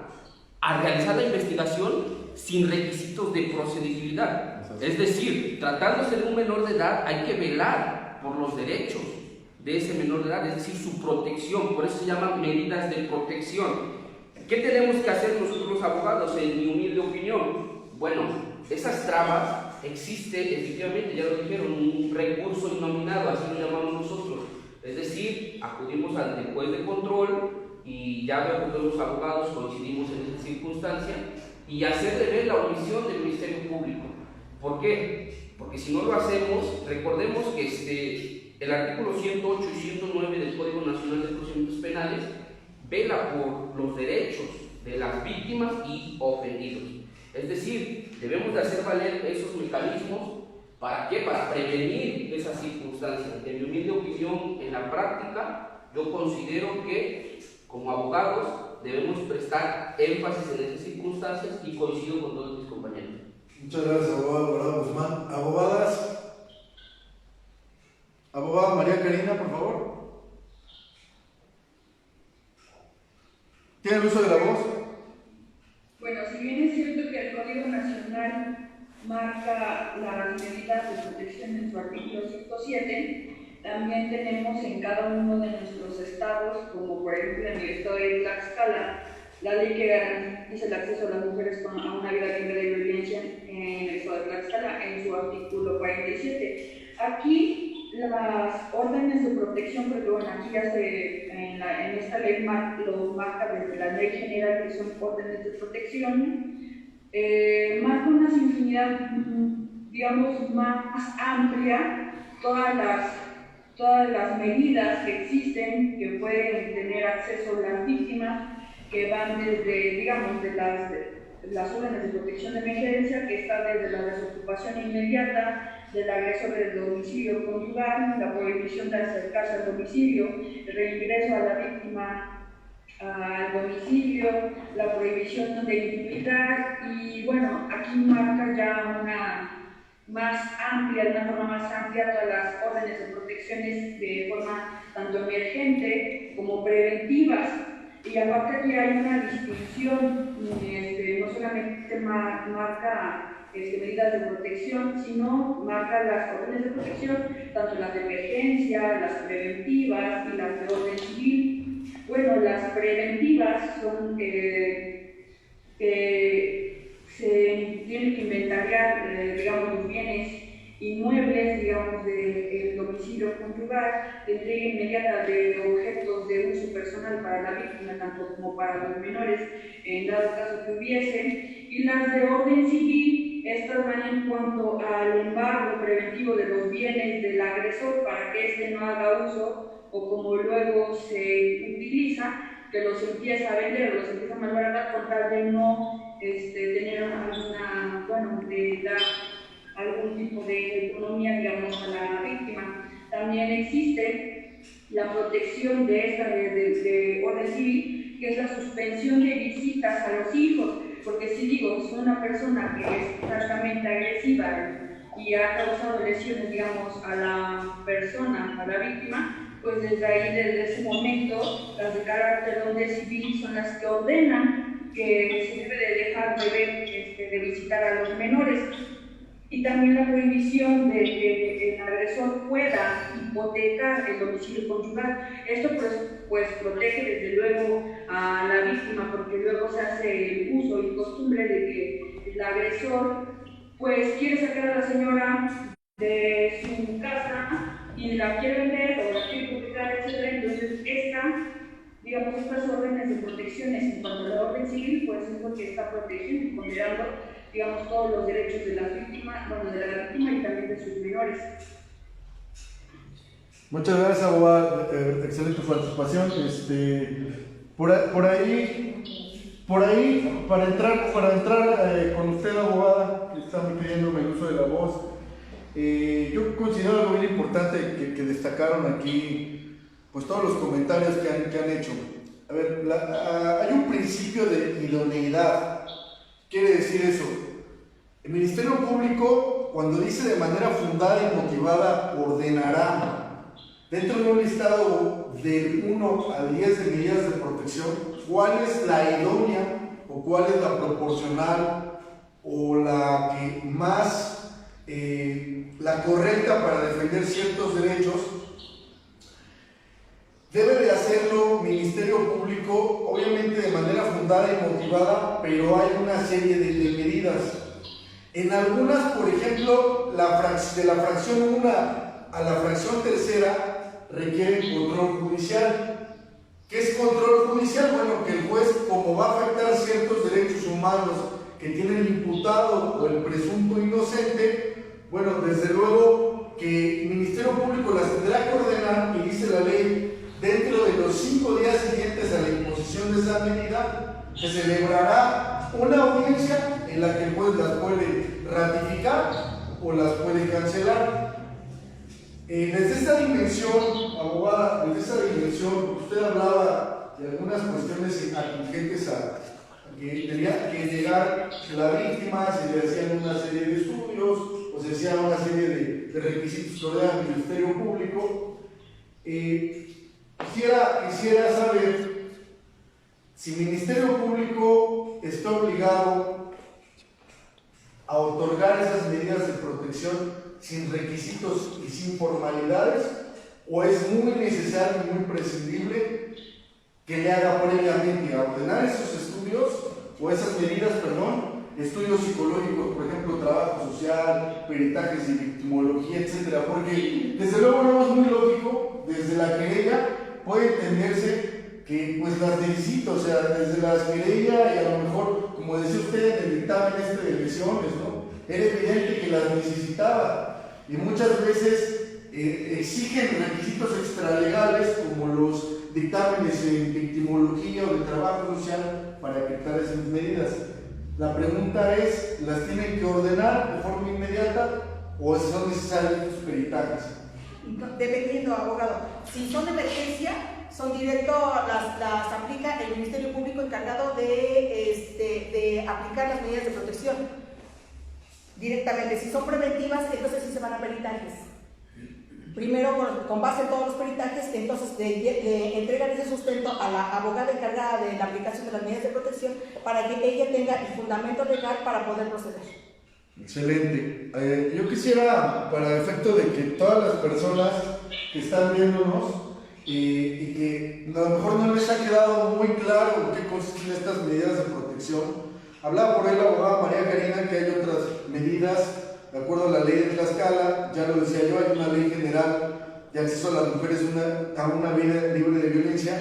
a realizar la investigación sin requisitos de procedibilidad. Es decir, tratándose de un menor de edad, hay que velar por los derechos de ese menor de edad, es decir, su protección. Por eso se llaman medidas de protección. ¿Qué tenemos que hacer nosotros los abogados, en mi humilde opinión? Bueno, esas trabas existe, efectivamente, ya lo dijeron, un recurso innominado, así lo llamamos nosotros. Es decir, acudimos ante el juez de control, y ya veo que todos los abogados coincidimos en esa circunstancia, y hacer de ver la omisión del Ministerio Público. ¿Por qué? Porque si no lo hacemos, recordemos que el artículo 108 y 109 del Código Nacional de Procedimientos Penales vela por los derechos de las víctimas y ofendidos. Es decir, debemos de hacer valer esos mecanismos. ¿Para qué? Para prevenir esas circunstancias. En mi humilde opinión, en la práctica, yo considero que como abogados debemos prestar énfasis en esas circunstancias, y coincido con todos mis compañeros. Muchas gracias, abogado Guzmán. Abogada María Karina, por favor. ¿Tiene el uso de la voz? Bueno, si bien es cierto que el Código Nacional marca la finalidad de protección en su artículo 107, también tenemos en cada uno de nuestros estados, como por ejemplo en el estado de Tlaxcala, la ley que garantiza el acceso a las mujeres a una vida libre de violencia en el estado de Tlaxcala, en su artículo 47. Aquí las órdenes de protección, porque bueno, aquí ya en esta ley lo marca desde la ley general, que son órdenes de protección, marca una infinidad, digamos, más amplia, todas las medidas que existen, que pueden tener acceso las víctimas, que van desde, digamos, de las órdenes de protección de emergencia, que está desde la desocupación inmediata, del agresor del domicilio conyugal, la prohibición de acercarse al domicilio, el reingreso a la víctima al domicilio, la prohibición de intimidar, y bueno, aquí marca ya una forma más amplia todas las órdenes de protecciones de forma tanto emergente como preventivas. Y aparte aquí hay una distinción, no solamente marca medidas de protección, sino marca las órdenes de protección, tanto las de emergencia, las preventivas y las de orden civil. Bueno, las preventivas son que se tienen que inventariar, digamos, los bienes inmuebles, digamos, del domicilio conyugal, de entrega inmediata de objetos de uso personal para la víctima, tanto como para los menores, en dado caso que hubiesen, y las de orden civil, estas van en cuanto al embargo preventivo de los bienes del agresor para que éste no haga uso, o como luego se utiliza, que los empieza a vender o los empieza a malbaratar con tal de no tener de dar algún tipo de economía, digamos, a la víctima. También existe la protección de orden civil, que es la suspensión de visitas a los hijos, porque si digo, es una persona que es altamente agresiva y ha causado lesiones, digamos, a la persona, a la víctima, pues desde ese momento, las de carácter de orden civil son las que ordenan que se debe de dejar de visitar a los menores. Y también la prohibición de que el agresor pueda hipotecar el domicilio conyugal. Esto pues protege desde luego a la víctima, porque luego se hace el uso y costumbre de que el agresor pues quiere sacar a la señora de su casa y la quiere vender o la quiere hipotecar, etc. Entonces estas órdenes de protecciones en cuanto a la orden civil, pues es lo que está protegiendo y ponderando, digamos, todos los derechos de las víctimas, de la víctima y también de sus menores. Muchas gracias, abogada. Excelente participación. Por ahí, para entrar con usted, abogada, que está pidiéndome el uso de la voz, yo considero algo bien importante que destacaron aquí, pues todos los comentarios que han hecho. A ver, hay un principio de idoneidad. Quiere decir eso. El Ministerio Público, cuando dice de manera fundada y motivada, ordenará, dentro de un listado de 1 a 10 de medidas de protección, cuál es la idónea o cuál es la proporcional o la que más, la correcta para defender ciertos derechos, debe de hacerlo Ministerio Público, obviamente de manera fundada y motivada, pero hay una serie de medidas. En algunas, por ejemplo, de la fracción 1 a la fracción 3 requieren control judicial. ¿Qué es control judicial? Bueno, que el juez, como va a afectar ciertos derechos humanos que tiene el imputado o el presunto inocente, bueno, desde luego que el Ministerio Público las tendrá que ordenar, y dice la ley, dentro de los 5 días siguientes a la imposición de esa medida, se celebrará una audiencia en la que el juez las puede ratificar o las puede cancelar. Desde esa dimensión, abogada, usted hablaba de algunas cuestiones atingentes a que tenía que llegar la víctima, se le hacían una serie de estudios o se hacían una serie de requisitos que ordena el Ministerio Público. Quisiera saber si el Ministerio Público está obligado a otorgar esas medidas de protección sin requisitos y sin formalidades, ¿O es muy necesario y muy prescindible que le haga previamente a ordenar esos estudios, o esas medidas, perdón, estudios psicológicos, por ejemplo, trabajo social, peritajes y victimología, etcétera? Porque desde luego no es muy lógico, desde la querella puede entenderse que pues las necesito, o sea, desde las querella y a lo mejor, como decía usted en el dictamen de lesiones, ¿no? Era evidente que las necesitaba, y muchas veces exigen requisitos extralegales como los dictámenes en victimología o de trabajo social para aplicar esas medidas. La pregunta es, ¿las tienen que ordenar de forma inmediata o son necesarios estos peritajes? Dependiendo, abogado. Si son de emergencia, son directo, las aplica el Ministerio Público encargado de aplicar las medidas de protección directamente. Si son preventivas, entonces sí se van a peritajes. Primero, con base en todos los peritajes, entonces le entregan ese sustento a la abogada encargada de la aplicación de las medidas de protección para que ella tenga el fundamento legal para poder proceder. Excelente. Yo quisiera, para efecto de que todas las personas que están viéndonos y que a lo mejor no les ha quedado muy claro en qué consisten estas medidas de protección, hablaba por ahí la abogada María Karina que hay otras medidas. De acuerdo a la ley de Tlaxcala, ya lo decía yo, hay una ley general de acceso a las mujeres a una vida libre de violencia,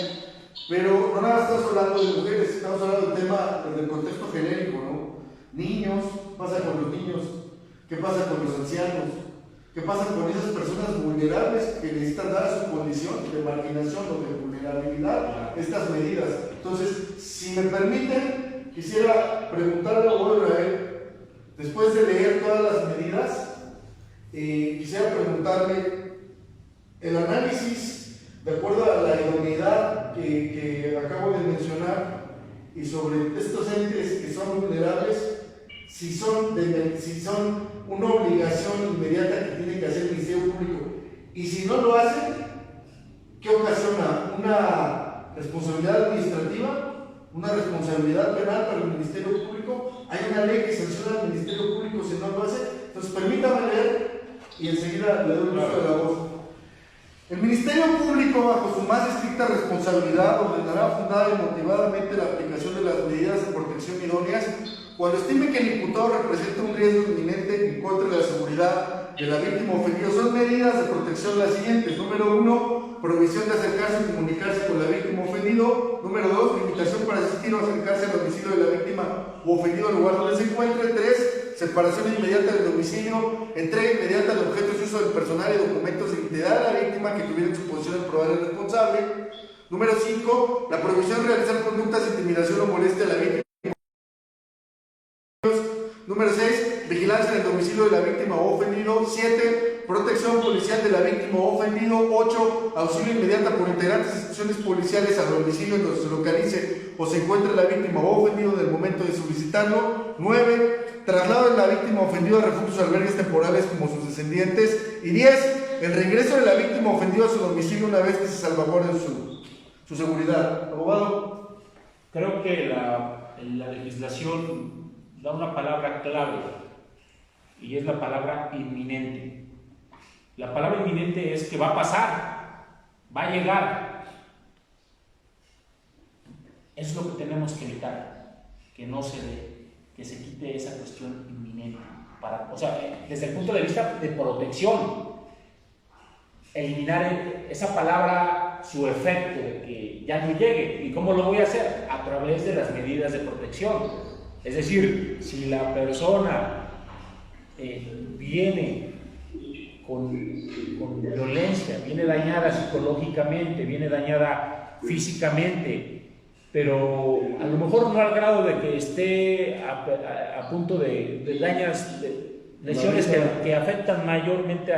pero no nada estamos hablando de mujeres, estamos hablando del tema del contexto genérico, ¿no? Niños, ¿qué pasa con los niños? ¿Qué pasa con los ancianos? ¿Qué pasa con esas personas vulnerables que necesitan dar su condición de marginación o de vulnerabilidad? Estas medidas. Entonces, si me permiten, quisiera preguntarle a Israel, después de leer todas las medidas, quisiera preguntarle el análisis de acuerdo a la idoneidad que acabo de mencionar y sobre estos entes que son vulnerables, si son una obligación inmediata que tiene que hacer el Ministerio Público, y si no lo hacen, ¿qué ocasiona? ¿Una responsabilidad administrativa? ¿Una responsabilidad penal para el Ministerio Público? ¿Hay una ley que sanciona al Ministerio Público si no lo hace? Entonces permítame leer y enseguida le doy uso de la voz. El Ministerio Público, bajo su más estricta responsabilidad, ordenará fundada y motivadamente la aplicación de las medidas de protección idóneas cuando estime que el imputado representa un riesgo inminente en contra de la seguridad de la víctima ofendida. Son medidas de protección las siguientes. Número 1, prohibición de acercarse o comunicarse con la víctima ofendido. Número 2, limitación para asistir o acercarse al domicilio de la víctima o ofendido al lugar donde se encuentre. 3, separación inmediata del domicilio, entrega inmediata de objetos y uso del personal y documentos de identidad de la víctima que tuviera en su posición el probable responsable. Número 5, la prohibición de realizar conductas de intimidación o molestia a la víctima. Número 6, vigilancia en el domicilio de la víctima o ofendido. 7, protección policial de la víctima o ofendido. 8, auxilio inmediato por integrantes de instituciones policiales al domicilio en donde se localice o se encuentre la víctima o ofendido en el momento de solicitarlo. 9, traslado de la víctima ofendido a refugios o albergues temporales como sus descendientes. Y 10, el regreso de la víctima ofendido a su domicilio una vez que se salvaguarde su seguridad. Abogado. Creo que la legislación da una palabra clave y es la palabra inminente. La palabra inminente es que va a pasar, va a llegar. Es lo que tenemos que evitar, que no se dé, que se quite esa cuestión inminente. O sea, desde el punto de vista de protección, eliminar esa palabra, su efecto de que ya no llegue. ¿Y cómo lo voy a hacer? A través de las medidas de protección. Es decir, si la persona viene con violencia, viene dañada psicológicamente, viene dañada físicamente, pero a lo mejor no al grado de que esté a punto de dañas, lesiones que afectan mayormente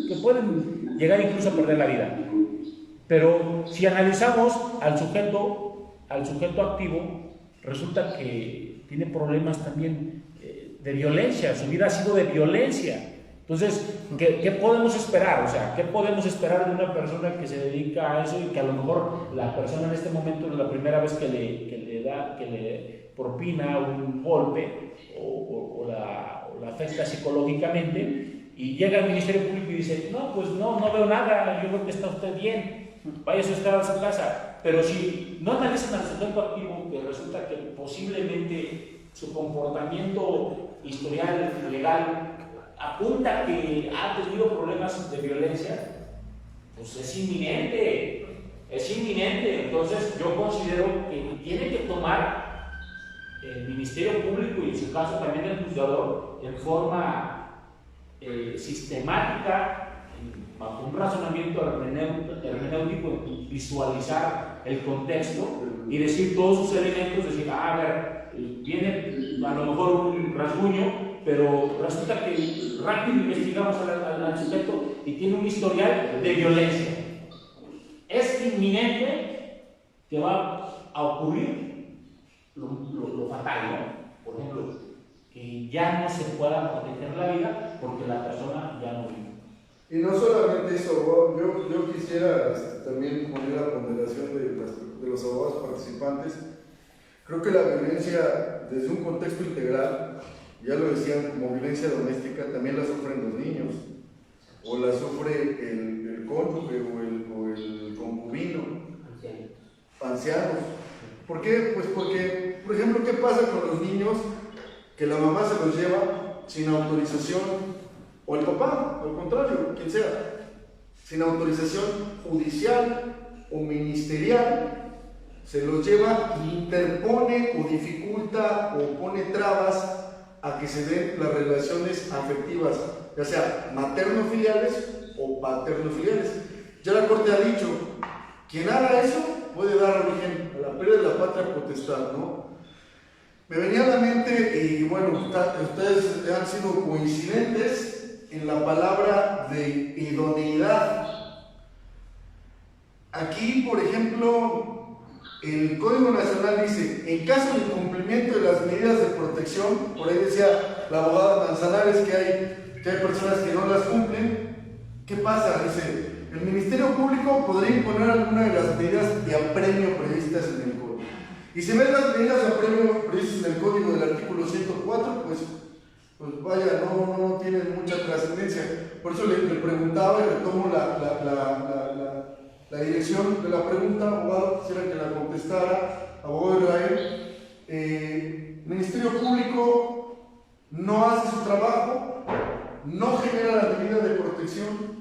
que pueden llegar incluso a perder la vida. Pero si analizamos al sujeto activo, resulta que tiene problemas también de violencia, su vida ha sido de violencia. Entonces, ¿qué podemos esperar? O sea, ¿qué podemos esperar de una persona que se dedica a eso y que a lo mejor la persona en este momento es la primera vez que le propina un golpe o la afecta psicológicamente? y llega el Ministerio Público y dice, no, pues no veo nada, yo creo que está usted bien, váyase usted a su casa. Pero si no analizan al sujeto activo, que resulta que posiblemente su comportamiento historial legal apunta que ha tenido problemas de violencia, pues es inminente. Entonces yo considero que tiene que tomar el Ministerio Público y en su caso también el juzgador en forma sistemática, bajo un razonamiento hermenéutico, visualizar el contexto y decir todos sus elementos, decir, a ver, viene a lo mejor un rasguño, pero resulta que rápido investigamos al sujeto y tiene un historial de violencia. Es inminente que va a ocurrir lo fatal, ¿no? Por ejemplo, que ya no se pueda proteger la vida porque la persona ya no vive. Y no solamente eso, yo quisiera también poner la ponderación de los abogados participantes. Creo que la violencia, desde un contexto integral, ya lo decían, como violencia doméstica, también la sufren los niños, o la sufre el cónyuge o el concubino, ancianos. ¿Por qué? Pues porque, por ejemplo, ¿qué pasa con los niños que la mamá se los lleva sin autorización, o el papá, o al contrario, quien sea, sin autorización judicial o ministerial, se los lleva e interpone o dificulta o pone trabas a que se den las relaciones afectivas, ya sea materno-filiales o paterno-filiales? Ya la Corte ha dicho, quien haga eso puede dar origen a la pérdida de la patria potestad, ¿no? Me venía a la mente, y bueno, ustedes han sido coincidentes en la palabra de idoneidad. Aquí, por ejemplo, el Código Nacional dice, en caso de incumplimiento de las medidas de protección, por ahí decía la abogada Manzanares que hay personas que no las cumplen, ¿qué pasa? Dice, el Ministerio Público podría imponer alguna de las medidas de apremio previstas en el Código. Y si ven las medidas de apremio previstas en el Código del artículo 104, pues vaya, no tienen mucha trascendencia. Por eso le preguntaba y retomo la dirección de la pregunta, abogado, quisiera que la contestara, abogado Israel. El Ministerio Público no hace su trabajo, no genera la medida de protección,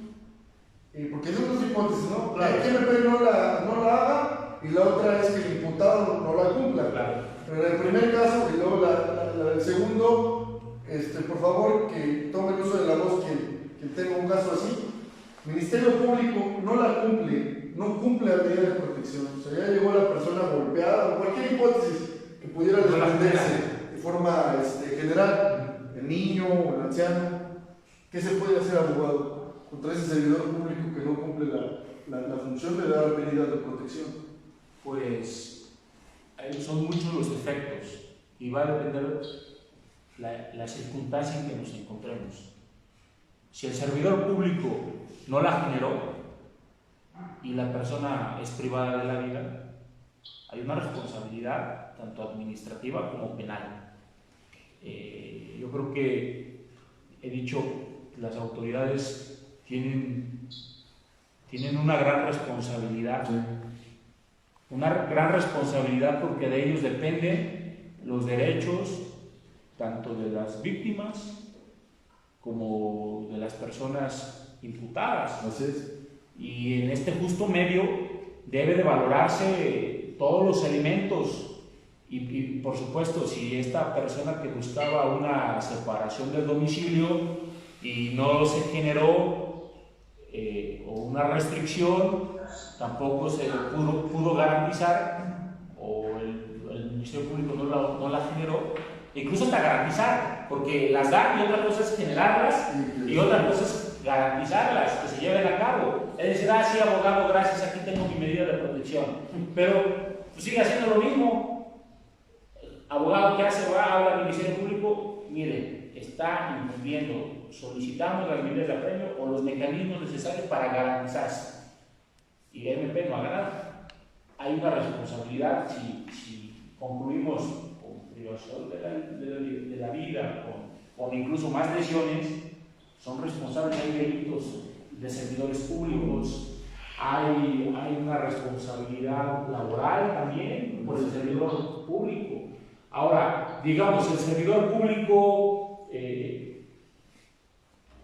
porque hay dos hipótesis, ¿no? La GNP no la haga y la otra es que el imputado no la cumpla. Claro. Pero en el primer caso y luego la del segundo, por favor, que tome el uso de la voz quien tenga un caso así. El Ministerio Público no la cumple, no cumple la medida de protección. O sea, ya llegó la persona golpeada o cualquier hipótesis que pudiera defenderse de forma general, el niño o el anciano. ¿Qué se puede hacer, abogado, contra ese servidor público que no cumple la función de dar medidas de protección? Pues son muchos los efectos y va a depender la circunstancia en que nos encontremos. Si el servidor público no la generó y la persona es privada de la vida, hay una responsabilidad tanto administrativa como penal. Yo creo que he dicho, las autoridades tienen una gran responsabilidad. Una gran responsabilidad porque de ellos dependen los derechos tanto de las víctimas como de las personas imputadas. Así es. Y en este justo medio debe de valorarse todos los elementos y por supuesto, si esta persona que buscaba una separación del domicilio y no se generó o una restricción, tampoco se pudo garantizar, o el Ministerio Público no la generó, incluso hasta garantizar, porque las dan y otra cosa es generarlas y otra cosa es garantizarlas, que se lleven a cabo. Es decir, sí, abogado, gracias, aquí tengo mi medida de protección, pero pues, sigue haciendo lo mismo. Abogado, ¿qué hace? Habla al Ministerio Público, mire, está incumpliendo, solicitamos las medidas de apremio o los mecanismos necesarios para garantizarse. Y el MP no haga nada. Hay una responsabilidad si concluimos con privación de la vida, con incluso más lesiones, son responsables, hay delitos de servidores públicos, hay una responsabilidad laboral también por el servidor público. Ahora, digamos, el servidor público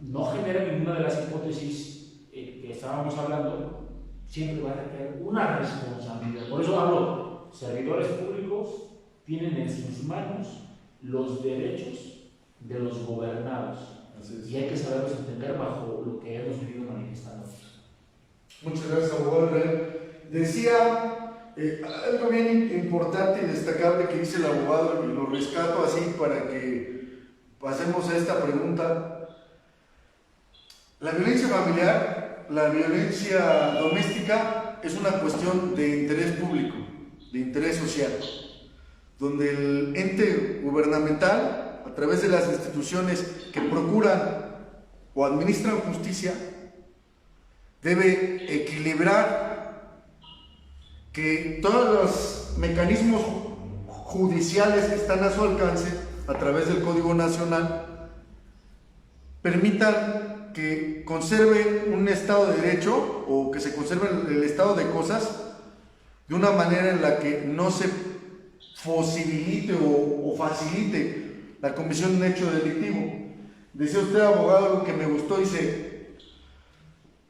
no genera ninguna de las hipótesis que estábamos hablando, siempre va a tener una responsabilidad. Por eso hablo, servidores públicos tienen en sus manos los derechos de los gobernados. Y hay que saberlos entender bajo lo que hemos venido manifestando. Muchas gracias, abogado Israel. Decía algo bien importante y destacable que dice el abogado, y lo rescato así para que pasemos a esta pregunta. La violencia familiar, la violencia doméstica es una cuestión de interés público, de interés social, donde el ente gubernamental, a través de las instituciones que procuran o administran justicia, debe equilibrar que todos los mecanismos judiciales que están a su alcance a través del Código Nacional permitan que conserve un Estado de Derecho o que se conserve el estado de cosas de una manera en la que no se posibilite o facilite la comisión de un hecho delictivo. Decía usted, abogado, algo que me gustó, dice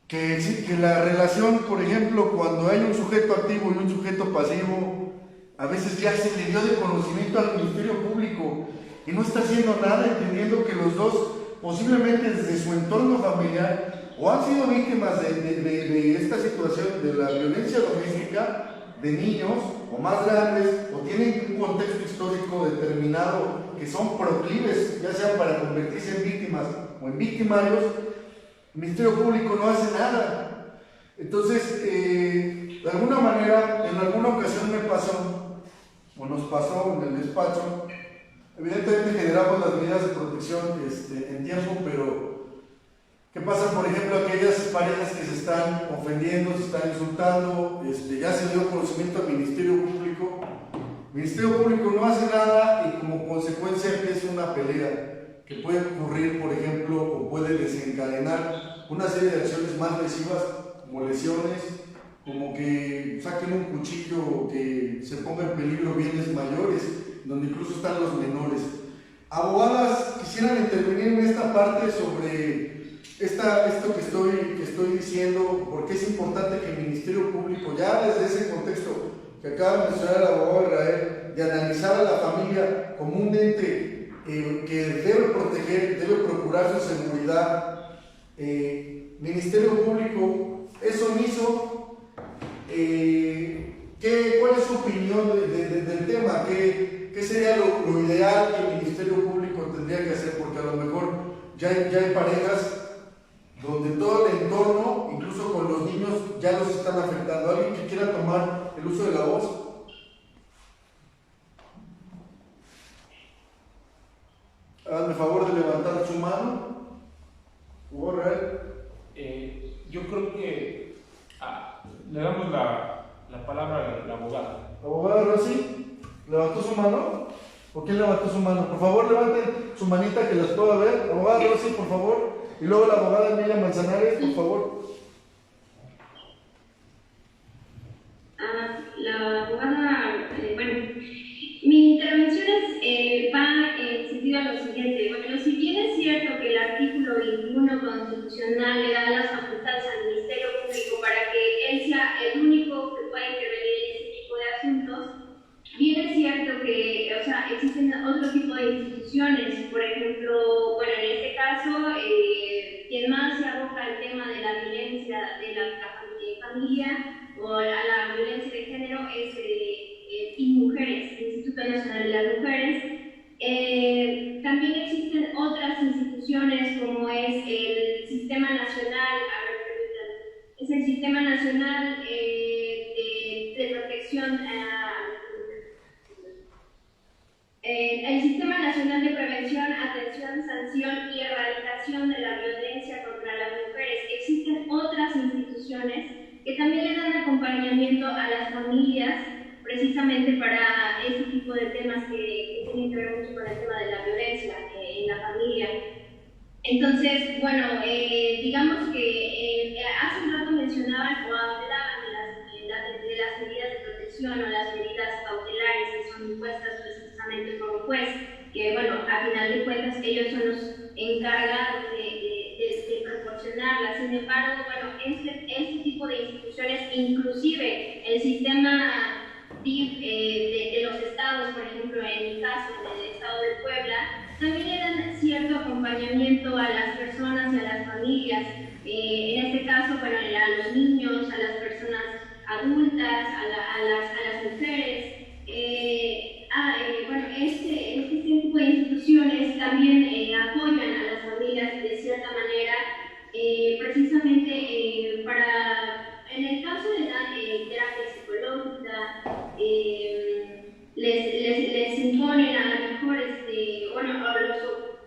que la relación, por ejemplo, cuando hay un sujeto activo y un sujeto pasivo, a veces ya se le dio de conocimiento al Ministerio Público y no está haciendo nada, entendiendo que los dos, posiblemente desde su entorno familiar, o han sido víctimas de esta situación, de la violencia doméstica, de niños o más grandes, o tienen un contexto histórico determinado que son proclives, ya sea para convertirse en víctimas o en victimarios. El Ministerio Público no hace nada. Entonces, de alguna manera, en alguna ocasión me pasó, o nos pasó en el despacho, evidentemente generamos las medidas de protección en tiempo, pero ¿qué pasa, por ejemplo, aquellas parejas que se están ofendiendo, se están insultando? Ya se dio conocimiento al Ministerio Público. El Ministerio Público no hace nada y como consecuencia empieza una pelea que puede ocurrir, por ejemplo, o puede desencadenar una serie de acciones más lesivas, como lesiones, como que saquen un cuchillo o que se ponga en peligro bienes mayores, donde incluso están los menores. Abogadas, quisieran intervenir en esta parte sobre esto que estoy diciendo, porque es importante que el Ministerio Público, ya desde ese contexto que acaba de mencionar el abogado Israel, de analizar a la familia como un ente que debe proteger, debe procurar su seguridad. Ministerio Público es omiso. ¿Cuál es su opinión del tema? ¿Qué sería lo ideal que el Ministerio Público tendría que hacer? Porque a lo mejor ya hay parejas donde todo el entorno, incluso con los niños, ya los están afectando. ¿Alguien que quiera tomar el uso de la voz? Háganme favor de levantar su mano. Yo creo que le damos la palabra al abogado. Abogada Rosy, ¿levantó su mano? ¿O quién levantó su mano? Por favor, levanten su manita que las pueda ver. Abogada Rosy, por favor. Y luego la abogada Emilia Manzanares, por favor. La abogada, mi intervención va en sentido a lo siguiente. Bueno, si bien es cierto que el artículo 21 constitucional le da las facultades al Ministerio Público para que él sea el único que pueda intervenir en este tipo de asuntos, bien es cierto que, existen otro tipo de instituciones. Por ejemplo, en este caso, quien más se aboca al tema de la violencia de la familia o a la violencia de género es INMujeres, el Instituto Nacional de las Mujeres. También existen otras instituciones como es el Sistema Nacional, es el Sistema Nacional de Protección, el Sistema Nacional de Prevención, Atención, Sanción y Erradicación de la Violencia contra las Mujeres. Existen otras instituciones que también le dan acompañamiento a las familias precisamente para este tipo de temas que tienen que ver mucho con el tema de la violencia en la familia. Entonces, bueno, digamos que hace un rato mencionaban o hablaban de las medidas de protección o las medidas cautelares que son impuestas precisamente por un juez, que bueno, a final de cuentas ellos son los encargados de proporcionarlas. Sin embargo, bueno, este tipo de instituciones, inclusive el sistema DIF de los estados, por ejemplo, en mi caso, en el estado de Puebla, también le dan cierto acompañamiento a las personas y a las familias, en este caso, bueno, a los niños, a las personas adultas, a las mujeres. Bueno, este tipo de instituciones también apoyan a las familias de cierta manera, precisamente en el caso de la terapia psicológica, les imponen a lo mejor,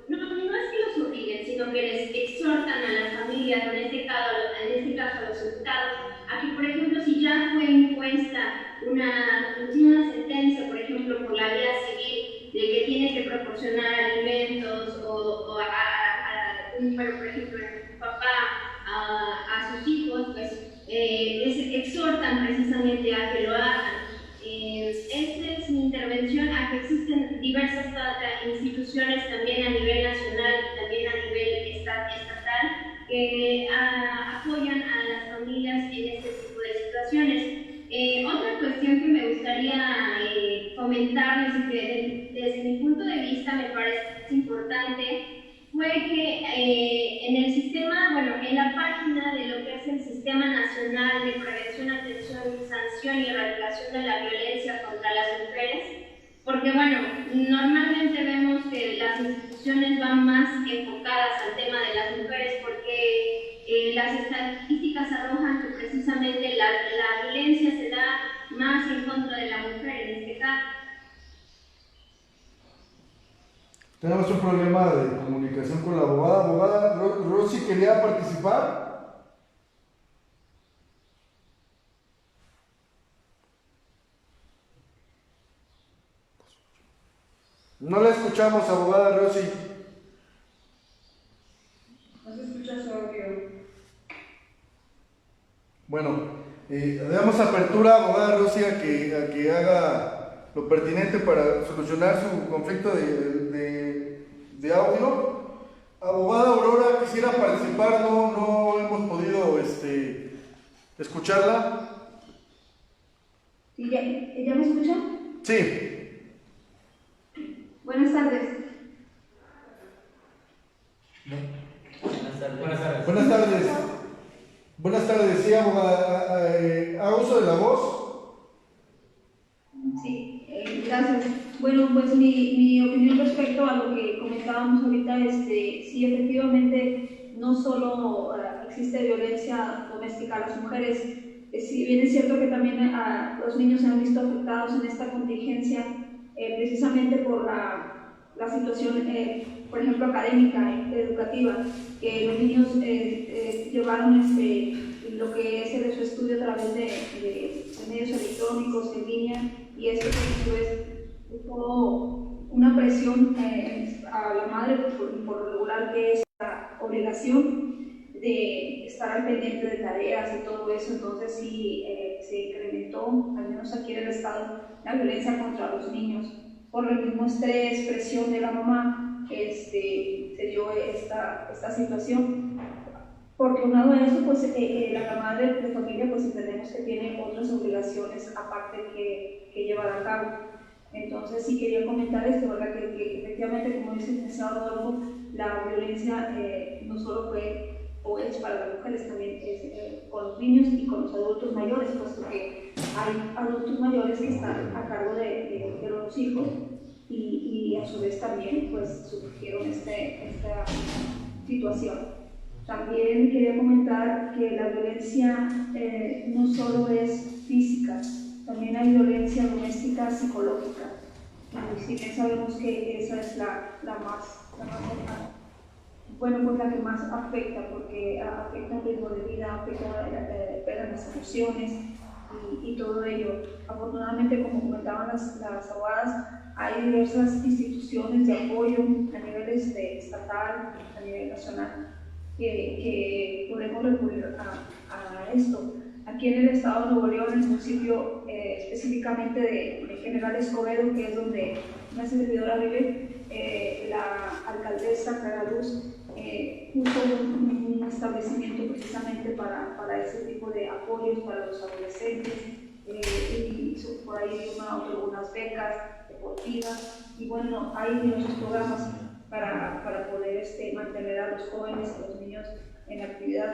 no es que los obliguen, sino que les exhortan a las familias, en este caso a los imputados, a que, por ejemplo, si ya fue impuesta una sentencia, por ejemplo, por la vía civil, de que tiene que proporcionar alimentos por ejemplo, un papá a sus hijos, pues les exhortan precisamente a que lo hagan. Esta es mi intervención, a que existen diversas instituciones también a nivel nacional y también a nivel estatal que apoyan a las familias en este tipo de situaciones. Otra cuestión que me gustaría comentarles y que desde mi punto de vista me parece importante fue que en el sistema, bueno, en la página de lo que es el Sistema Nacional de Prevención, Atención, Sanción y Erradicación de la Violencia contra las Mujeres, porque bueno, normalmente vemos que las instituciones van más enfocadas al tema de las mujeres porque las estadísticas arrojan que precisamente la violencia se da más en contra de la mujer en este caso. Tenemos un problema de comunicación con la abogada. Abogada, Rosy quería participar. No la escuchamos, abogada Rosy. No se escucha su audio. Bueno, damos apertura, abogada Rosy, a que haga lo pertinente para solucionar su conflicto de audio. Abogada Aurora, quisiera participar, no hemos podido escucharla. ¿Sí, ya me escuchan? Sí. Buenas tardes. Buenas tardes. Buenas tardes, sí, abogada. ¿A uso de la voz? Sí, gracias. Bueno, pues mi opinión respecto a lo que comentábamos ahorita, sí, efectivamente, no solo existe violencia doméstica a las mujeres, si bien es cierto que también los niños se han visto afectados en esta contingencia, precisamente por la situación, por ejemplo, académica, educativa, que los niños llevaron lo que es su estudio a través de medios electrónicos, en línea, y esto pues hubo una presión a la madre por regular, que es la obligación de estar al pendiente de tareas y todo eso. Entonces sí se incrementó, al menos aquí en el estado, la violencia contra los niños por el mismo estrés, presión de la mamá. Se dio esta situación. Porque unado a eso, pues la madre de familia, pues entendemos que tiene otras obligaciones aparte que llevar a cabo. Entonces sí quería comentar esto, ¿verdad? Que efectivamente, como dice el licenciado Rodolfo, la violencia no solo fue o es para las mujeres, también es con los niños y con los adultos mayores, puesto que hay adultos mayores que están a cargo de los hijos y a su vez también pues sufrieron esta situación. También quería comentar que la violencia no solo es física, también hay violencia doméstica psicológica. Y si bien sabemos que esa es la más bueno, pues la que más afecta, porque afecta el ritmo de vida, pegan las emociones y todo ello. Afortunadamente, como comentaban las abogadas, hay diversas instituciones de apoyo a nivel estatal, a nivel nacional, que podemos recurrir a esto. Aquí en el estado de Nuevo León, en el municipio específicamente de General Escobedo, que es donde una servidora vive, la alcaldesa Clara Luz puso un establecimiento precisamente para ese tipo de apoyos para los adolescentes, y hizo por ahí algunas becas deportivas, y bueno, hay diversos programas para poder mantener a los jóvenes, a los niños en actividad.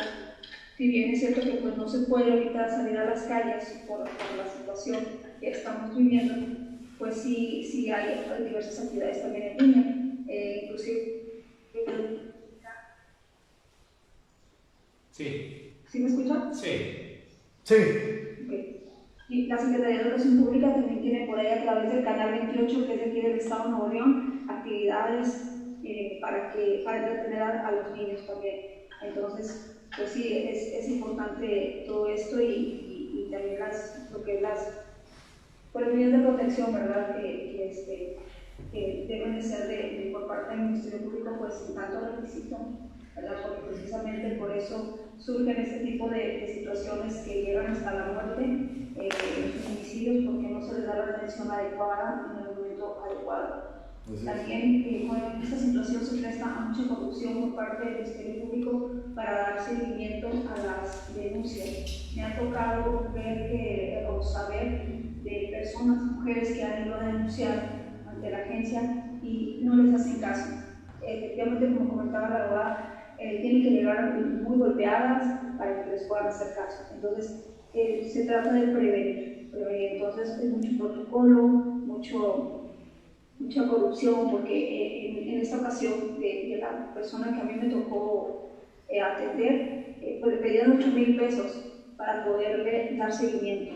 Si bien es cierto que pues, no se puede ahorita salir a las calles por la situación que estamos viviendo, pues sí hay diversas actividades también en línea, inclusive. Sí. ¿Sí me escuchan? Sí. Sí. Okay. Y la Secretaría de Educación Pública también tiene por ahí a través del Canal 28, que es de aquí del Estado de Nuevo León, actividades para entretener a los niños también. Entonces, pues sí, es importante todo esto y también lo que es las medidas de protección, ¿verdad? Que deben de ser por parte del Ministerio Público, pues sin tanto requisito, ¿verdad? Porque precisamente por eso surgen este tipo de situaciones que llegan hasta la muerte, homicidios, porque no se les da la atención adecuada en el momento adecuado. También, bueno, esta situación se presta a mucha corrupción por parte del Ministerio Público para dar seguimiento a las denuncias. Me ha tocado ver o saber de personas, mujeres que han ido a denunciar ante la agencia y no les hacen caso. Efectivamente, como comentaba la abogada, tienen que llegar muy golpeadas para que les puedan hacer caso. Entonces, se trata de prevenir. Entonces, hay mucho protocolo, mucha corrupción, porque en esta ocasión de la persona que a mí me tocó atender, pues le pedían 8,000 pesos para poderle dar seguimiento.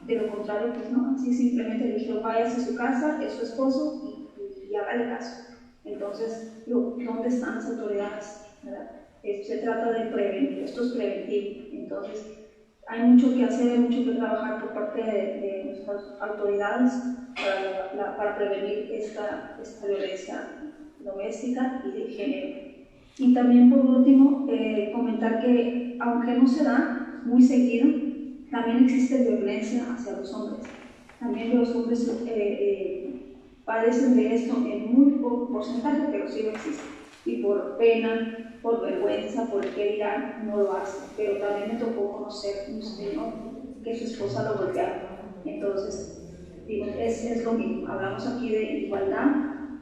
De lo contrario, pues no, así simplemente le dijeron, váyase a su casa, es su esposo y hágale caso. Entonces, ¿dónde están las autoridades? ¿Verdad? Se trata de prevenir, esto es preventivo. Entonces, hay mucho que hacer, mucho que trabajar por parte de nuestras autoridades para prevenir esta violencia doméstica y de género. Y también, por último, comentar que, aunque no se da muy seguido, también existe violencia hacia los hombres. También los hombres padecen de esto en muy poco porcentaje, pero sí lo existe. Y por pena, por vergüenza, por qué dirán, no lo hacen. Pero también me tocó conocer un señor que su esposa lo golpeaba. Entonces, digo, es lo mismo. Hablamos aquí de igualdad,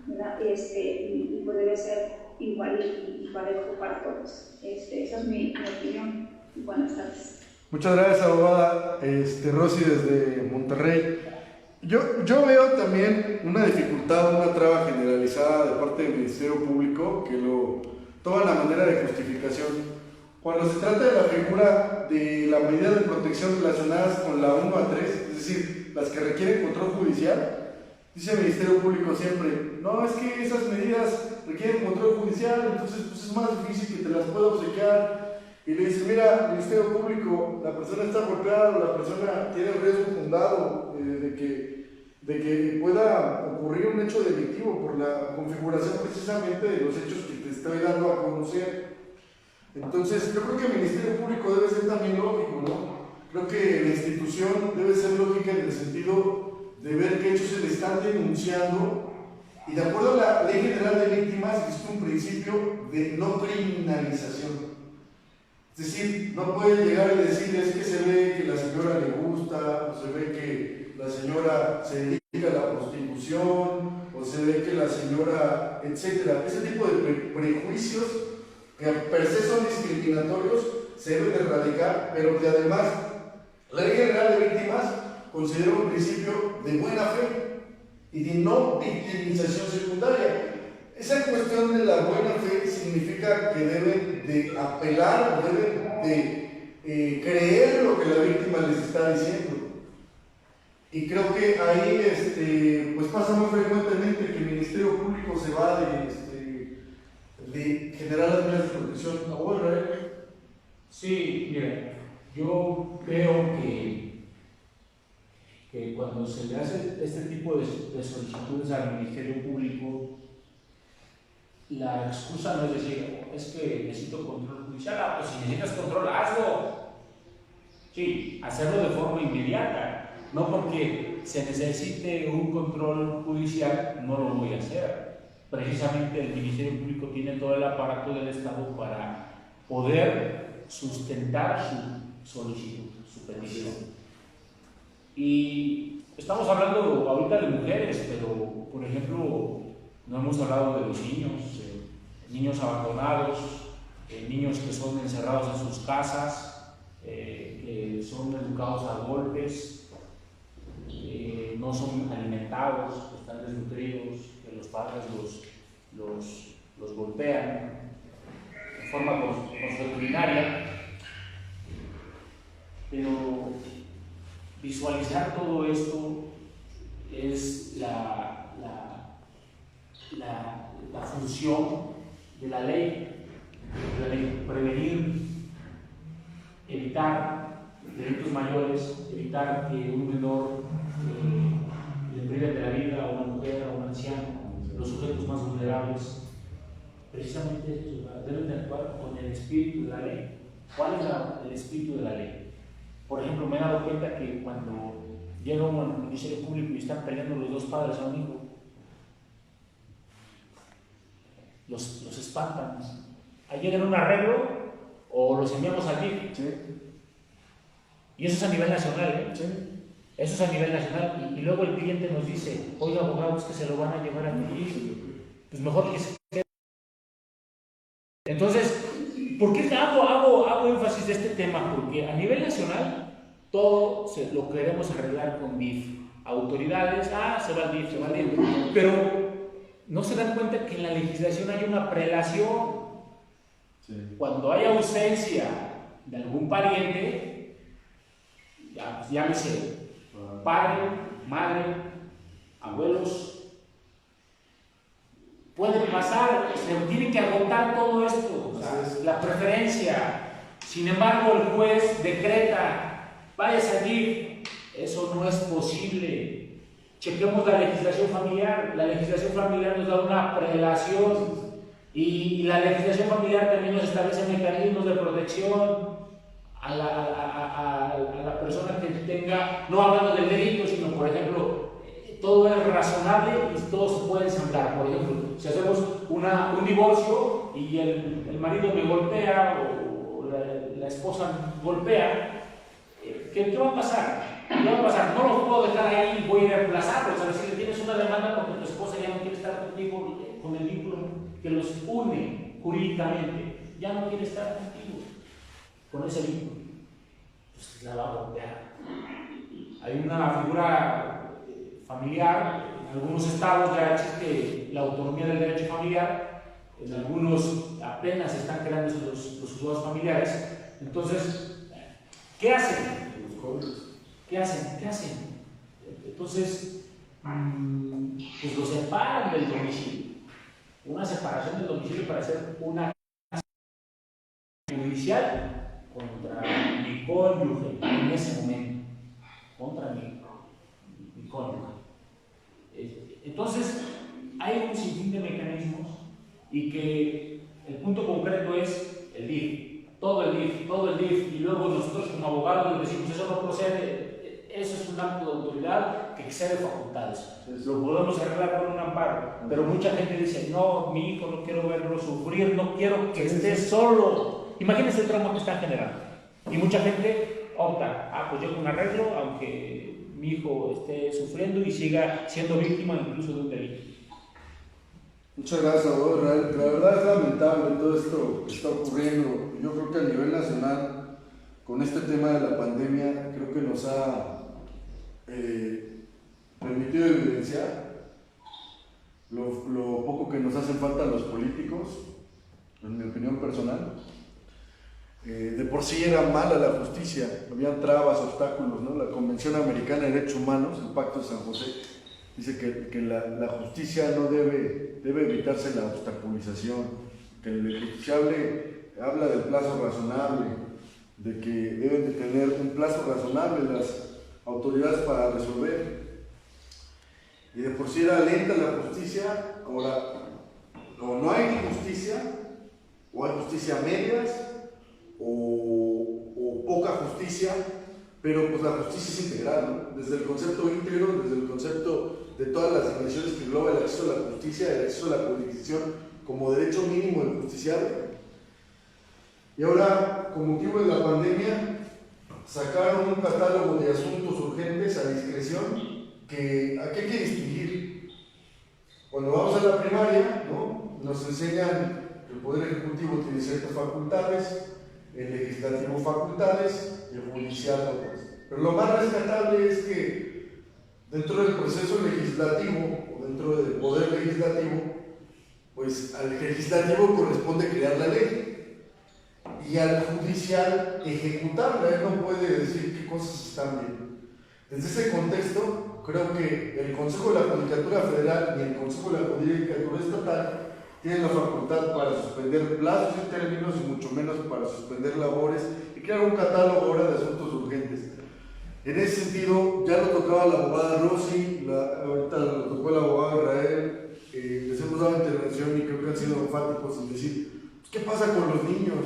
¿verdad? Y pues debe ser igual y parejo para todos. Esa es mi opinión. Buenas tardes. Muchas gracias, abogada Rosy desde Monterrey. Yo veo también una dificultad, una traba generalizada de parte del Ministerio Público que lo toma la manera de justificación. Cuando se trata de la figura de las medidas de protección relacionadas con la 1 a 3, es decir, las que requieren control judicial, dice el Ministerio Público siempre, no, es que esas medidas requieren control judicial, entonces pues es más difícil que te las pueda obsequiar. Y le dice, mira, Ministerio Público, la persona está golpeada, la persona tiene riesgo fundado de que pueda ocurrir un hecho delictivo por la configuración precisamente de los hechos que te estoy dando a conocer. Entonces, yo creo que el Ministerio Público debe ser también lógico, ¿no? Creo que la institución debe ser lógica en el sentido de ver qué hechos se le están denunciando y de acuerdo a la Ley General de Víctimas existe un principio de no criminalización. Es decir, no puede llegar y decir, es que se ve que la señora le gusta, o se ve que la señora se dedica a la prostitución, o se ve que la señora, etc. Ese tipo de prejuicios que per se son discriminatorios se deben erradicar, pero que además la Ley General de Víctimas considera un principio de buena fe y de no victimización secundaria. Esa cuestión de la buena fe significa que deben de apelar, deben de creer lo que la víctima les está diciendo. Y creo que ahí pues pasa muy frecuentemente que el Ministerio Público se va de generar las medidas de protección. Sí, mira, yo veo que que cuando se le hace este tipo de solicitudes al Ministerio Público, la excusa no es decir, es que necesito control judicial. Pues si necesitas control, hazlo. Sí, hacerlo de forma inmediata. No porque se necesite un control judicial, no lo voy a hacer. Precisamente el Ministerio Público tiene todo el aparato del Estado para poder sustentar su solicitud, su petición. Y estamos hablando ahorita de mujeres, pero por ejemplo, no hemos hablado de los niños, niños abandonados, niños que son encerrados en sus casas, que son educados a golpes, no son alimentados, están desnutridos, que los padres los golpean de forma consuetudinaria. Pero visualizar todo esto es la función de la ley, prevenir, evitar delitos mayores, evitar que un menor le prive de la vida a una mujer, a un anciano, los sujetos más vulnerables. Precisamente deben de actuar con el espíritu de la ley. ¿Cuál es el espíritu de la ley? Por ejemplo, me he dado cuenta que cuando llega un ministerio público y están peleando los dos padres a un hijo, los espantan. Ahí llegan un arreglo o los enviamos al DIF. Sí. Y eso es a nivel nacional, Sí. Eso es a nivel nacional. Y luego el cliente nos dice, oiga, abogados, que se lo van a llevar a mi hijo. Pues mejor que se quede. Entonces, ¿por qué hago énfasis de este tema? Porque a nivel nacional todo lo queremos arreglar con DIF. Autoridades, se va al DIF, pero no se dan cuenta que en la legislación hay una prelación. Sí. Cuando hay ausencia de algún pariente, llámese padre, madre, abuelos, puede pasar, se tiene que agotar todo esto, la preferencia. Sin embargo, el juez decreta, váyase allí. Eso no es posible. Chequemos la legislación familiar. La legislación familiar nos da una prelación y la legislación familiar también nos establece mecanismos de protección a la persona que tenga, no hablando del delito, sino por ejemplo, todo es razonable y todo se puede ensamblar. Por ejemplo, si hacemos un divorcio y el marido me golpea o la esposa golpea, ¿qué va a pasar? ¿Qué va a pasar? No los puedo dejar ahí y voy a ir a reemplazarlos. A ver, si le tienes una demanda porque tu esposa ya no quiere estar contigo con el vínculo que los une jurídicamente, ya no quiere estar contigo con ese vínculo, pues la va a golpear. Hay una figura familiar, en algunos estados ya existe la autonomía del derecho familiar, en algunos apenas están creando los juzgados familiares. Entonces, ¿qué hacen? ¿Qué hacen? Entonces, pues los separan del domicilio. Una separación del domicilio para hacer una judicial contra mi cónyuge en ese momento, contra mi cónyuge. Entonces, hay un sinfín de mecanismos y que el punto concreto es el DIF, todo el DIF, y luego nosotros como abogados decimos, eso no procede, eso es un acto de autoridad que excede facultades, lo podemos arreglar con un amparo, pero mucha gente dice, no, mi hijo no quiero verlo sufrir, no quiero que esté solo. Imagínense el trauma que está generando. Y mucha gente opta, pues yo con arreglo, aunque mi hijo esté sufriendo y siga siendo víctima incluso de un delito. Muchas gracias, abogado Israel. La verdad es lamentable todo esto que está ocurriendo. Yo creo que a nivel nacional, con este tema de la pandemia, creo que nos ha permitido evidenciar lo poco que nos hacen falta los políticos, en mi opinión personal. De por sí era mala la justicia, había trabas, obstáculos, ¿no? La Convención Americana de Derechos Humanos, el Pacto de San José, dice que la justicia no debe evitarse la obstaculización, que el justiciable habla del plazo razonable, de que deben de tener un plazo razonable autoridades para resolver. Y de por sí era lenta la justicia, ahora o no hay justicia, o hay justicia a medias, o poca justicia, pero pues la justicia es integral, ¿no? Desde el concepto íntegro, desde el concepto de todas las dimensiones que engloba el acceso a la justicia, el acceso a la jurisdicción como derecho mínimo del justiciable. Y ahora, con motivo de la pandemia, sacaron un catálogo de asuntos urgentes a discreción que aquí hay que distinguir. Cuando vamos a la primaria, ¿no?, nos enseñan que el Poder Ejecutivo tiene ciertas facultades, el Legislativo facultades y el Judicial otras. Pero lo más rescatable es que dentro del proceso legislativo o dentro del Poder Legislativo, pues al Legislativo corresponde crear la ley y al Judicial ejecutarla. Él no puede decir qué cosas están bien. Desde ese contexto, creo que el Consejo de la Judicatura Federal y el Consejo de la Judicatura Estatal tienen la facultad para suspender plazos y términos y mucho menos para suspender labores y crear un catálogo ahora de asuntos urgentes. En ese sentido, ya lo tocaba la abogada Rosy, ahorita lo tocó el abogado Israel, les hemos dado intervención y creo que han sido enfáticos en decir, ¿qué pasa con los niños?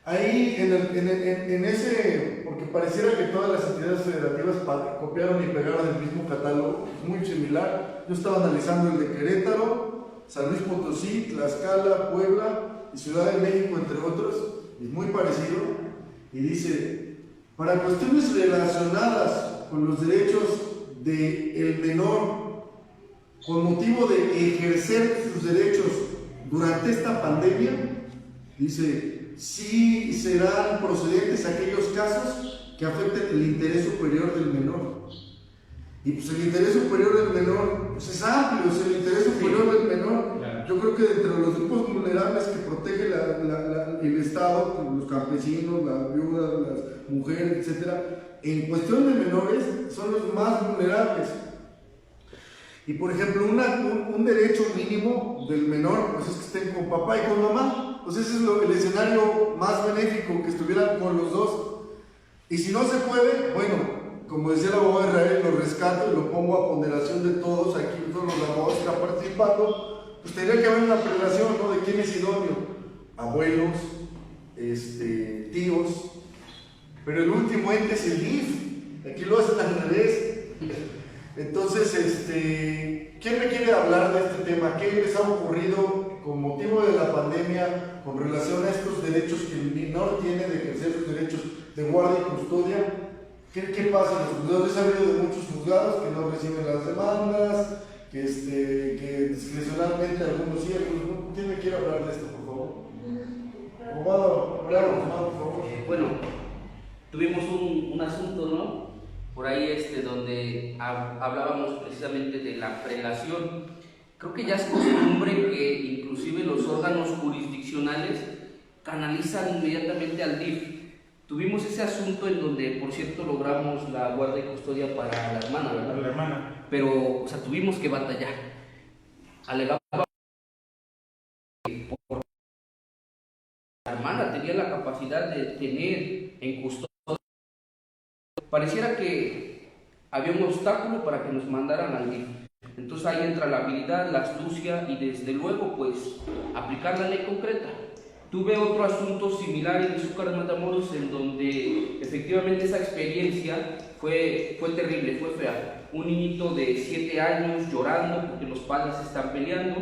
Ahí, en ese, porque pareciera que todas las entidades federativas copiaron y pegaron el mismo catálogo, es muy similar. Yo estaba analizando el de Querétaro, San Luis Potosí, Tlaxcala, Puebla y Ciudad de México, entre otros, es muy parecido, y dice, para cuestiones relacionadas con los derechos del menor, con motivo de ejercer sus derechos durante esta pandemia, dice, sí serán procedentes aquellos casos que afecten el interés superior del menor. Y pues el interés superior del menor pues es amplio, es el interés superior del menor. Claro. Yo creo que dentro de los grupos vulnerables que protege el Estado, como los campesinos, las viudas, las mujeres, etc., en cuestión de menores son los más vulnerables. Y por ejemplo, un derecho mínimo del menor pues es que estén con papá y con mamá. Pues ese es el escenario más benéfico, que estuvieran con los dos. Y si no se puede, bueno, como decía el abogado Israel, lo rescato y lo pongo a ponderación de todos aquí, todos los abogados que están participando, pues tendría que haber una prelación, ¿no?, de quién es idóneo. Abuelos, tíos, pero el último ente es el DIF. Aquí lo hacen al revés. Entonces, ¿quién me quiere hablar de este tema? ¿Qué les ha ocurrido con motivo de la pandemia con relación a estos derechos que el menor tiene de ejercer sus derechos de guardia y custodia? ¿Qué pasa en los juzgados? He sabido de muchos juzgados que no reciben las demandas, que discrecionalmente algunos sí, algunos no. ¿Quién me quiere hablar de esto, por favor? Abogado, por favor. Bueno, tuvimos un asunto, ¿no?, por ahí donde hablábamos precisamente de la prelación. Creo que ya es costumbre que inclusive los órganos jurisdiccionales canalizan inmediatamente al DIF. Tuvimos ese asunto en donde, por cierto, logramos la guardia y custodia para la hermana, ¿verdad? La hermana. Pero, o sea, tuvimos que batallar. Alegaba que la hermana tenía la capacidad de tener en custodia. Pareciera que había un obstáculo para que nos mandaran al DIF. Entonces ahí entra la habilidad, la astucia y desde luego pues aplicar la ley concreta. Tuve otro asunto similar en Izúcar de Matamoros en donde efectivamente esa experiencia fue terrible, fue fea. Un niñito de 7 años llorando porque los padres se están peleando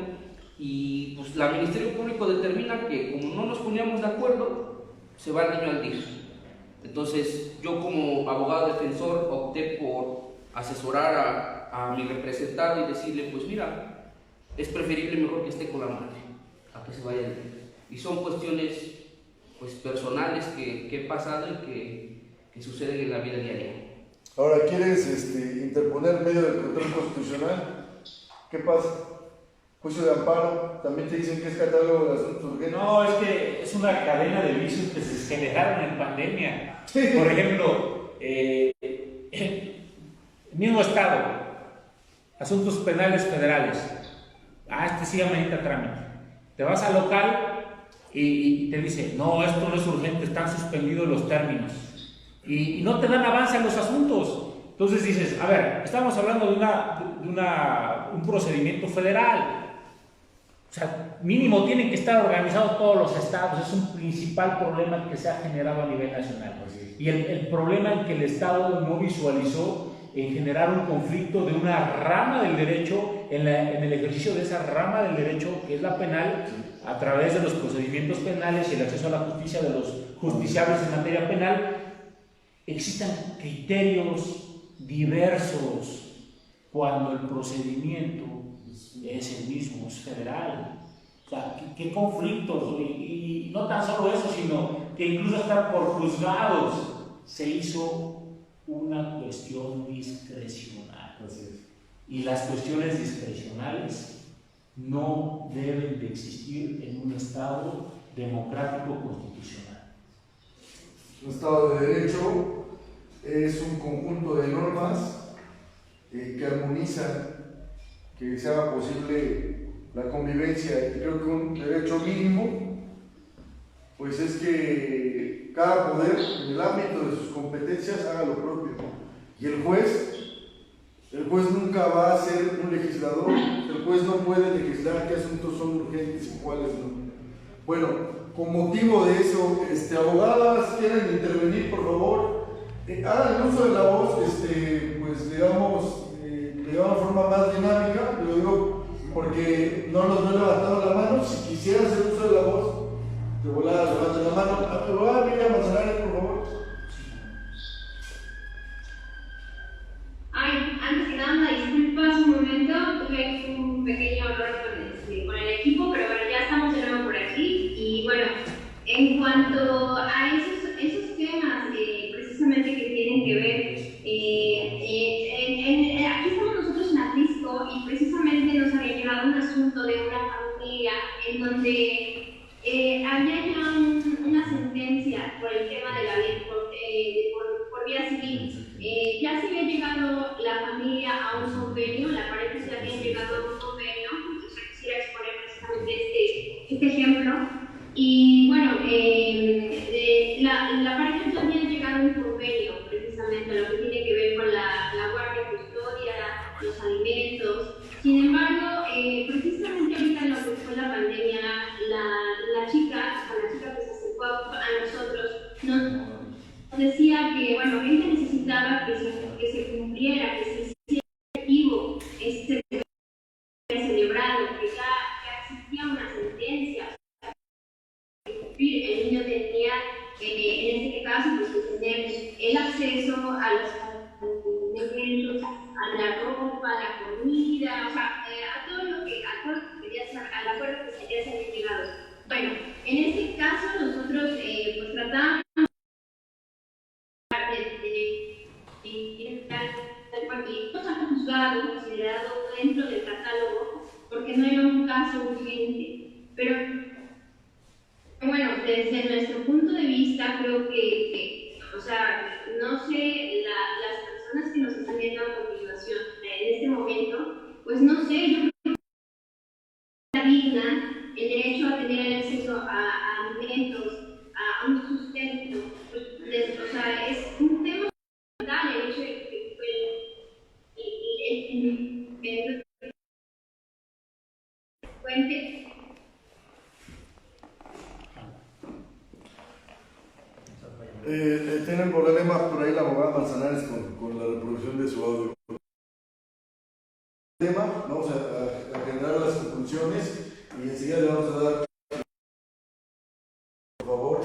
y pues la Ministerio Público determina que como no nos poníamos de acuerdo, se va el niño al DIF. Entonces yo como abogado defensor opté por asesorar a mi representado y decirle, pues mira, es preferible mejor que esté con la madre, a que se vaya al DIF. Y son cuestiones pues personales que he pasado y que suceden en la vida diaria. Ahora, ¿quieres interponer en medio del control constitucional? ¿Qué pasa? Juicio de amparo, también te dicen que es catálogo de asuntos urgentes. No, es que es una cadena de vicios que se generaron en pandemia. Por ejemplo, el mismo Estado, asuntos penales federales. Sí amerita trámite. Te vas al local y te dice, no, esto no es urgente, están suspendidos los términos. Y no te dan avance en los asuntos. Entonces dices, a ver, estamos hablando de un procedimiento federal. O sea, mínimo tienen que estar organizados todos los estados. Es un principal problema que se ha generado a nivel nacional. Y el problema en que el Estado no visualizó en generar un conflicto de una rama del derecho, en el ejercicio de esa rama del derecho, que es la penal, a través de los procedimientos penales y el acceso a la justicia de los justiciables en materia penal, existan criterios diversos cuando el procedimiento es el mismo, es federal. O sea, ¿qué conflictos? Y no tan solo eso, sino que incluso hasta por juzgados se hizo una cuestión discrecional. Y las cuestiones discrecionales no deben de existir en un Estado democrático constitucional. Un Estado de Derecho es un conjunto de normas que armonizan, que se haga posible la convivencia. Y creo que un derecho mínimo pues es que cada poder en el ámbito de sus competencias haga lo propio. Y el juez nunca va a ser un legislador. El juez no puede legislar qué asuntos son urgentes y cuáles no. Bueno, con motivo de eso, abogadas, quieren intervenir, por favor, hagan uso de la voz, pues digamos, de una forma más dinámica. Lo digo porque no nos han levantado la mano. Si quisieran hacer uso de la voz, de volada levanten la mano. Abogada Miriam Manzanares, por favor. Ay, antes que nada, una disculpa, hace un momento tuve un pequeño error con el equipo, pero bueno, ya estamos de nuevo por aquí. Y bueno, en cuanto a esos temas precisamente que tienen que ver, aquí estamos nosotros en Atlisco y precisamente nos había llegado un asunto de una familia en donde había ya una sentencia por el tema de la ley por vía civil. Ya se había llegado la familia a un convenio, la pareja se había llegado a un convenio. O sea, quisiera exponer precisamente este ejemplo. Y bueno, la pareja ya había llegado a un convenio, precisamente lo que tiene que ver con la guardia, custodia, los alimentos. Sin embargo, precisamente ahorita en lo que fue la pandemia, la chica que se acercó a nosotros, nos decía que, bueno, ella necesitaba que se cumpliera, que se hiciera efectivo este celebrado, que ya existía una sentencia. El niño tenía, en este caso, pues, que tener el acceso a los alimentos, a la ropa, a la comida, o sea, a todo lo que al acuerdo que ya se había llegado. Bueno, en este caso nosotros pues tratamos de no tan juzgado, considerado dentro del catálogo, porque no era un caso urgente, pero bueno, desde nuestro punto de vista creo que o sea, no sé, las personas que nos están viendo a continuación en este momento, pues no sé, yo creo que la digna, el derecho a tener el acceso a alimentos, a un sustento, pues, o sea, es un tema fundamental el hecho de que Tienen problemas por ahí la abogada Manzanares con la reproducción de su audio. Vamos a generar las conclusiones y enseguida le vamos a dar, por favor,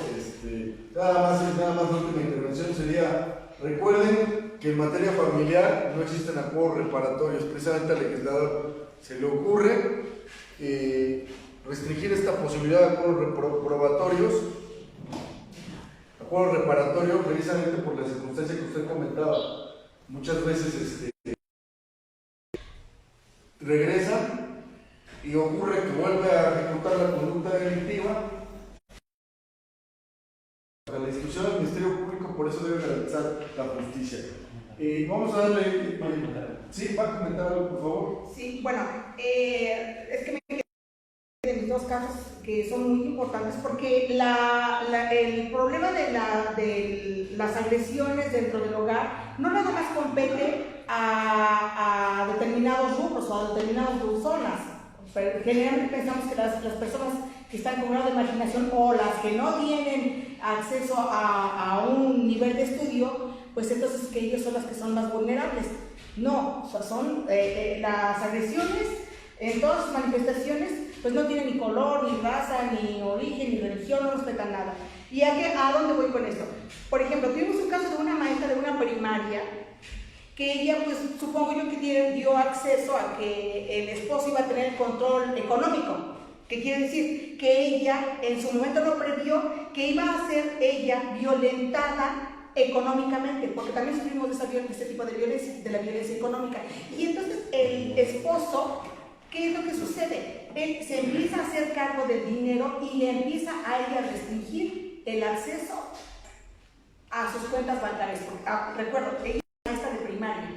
nada más la última intervención sería: recuerden que en materia familiar no existen acuerdos reparatorios. Precisamente al legislador se le ocurre restringir esta posibilidad de acuerdos probatorios, acuerdo reparatorio, precisamente por la circunstancia que usted comentaba. Muchas veces regresan y ocurre que vuelve a ejecutar la conducta delictiva. La institución del Ministerio Público por eso debe garantizar la justicia. Vamos a darle... Sí, va a comentar algo, por favor. Sí, bueno, es que me quedé en mis dos casos que son muy importantes porque el problema de las agresiones dentro del hogar no nada más compete a determinados grupos o a determinadas zonas. Pero generalmente pensamos que las personas que están con grado de marginación o las que no tienen acceso a un nivel de estudio, pues entonces que ellos son las que son más vulnerables. No, o sea, son las agresiones en todas sus manifestaciones, pues no tienen ni color, ni raza, ni origen, ni religión, no respetan nada. ¿Y a dónde voy con esto? Por ejemplo, tuvimos un caso de una maestra de una primaria que ella, pues supongo yo que dio acceso a que el esposo iba a tener el control económico. ¿Qué quiere decir? Que ella en su momento no previó que iba a ser ella violentada económicamente, porque también sufrimos de este tipo de violencia, de la violencia económica. Y entonces el esposo, ¿qué es lo que sucede? Él se empieza a hacer cargo del dinero y le empieza a ella a restringir el acceso a sus cuentas bancarias. Recuerdo, ella es maestra de primaria.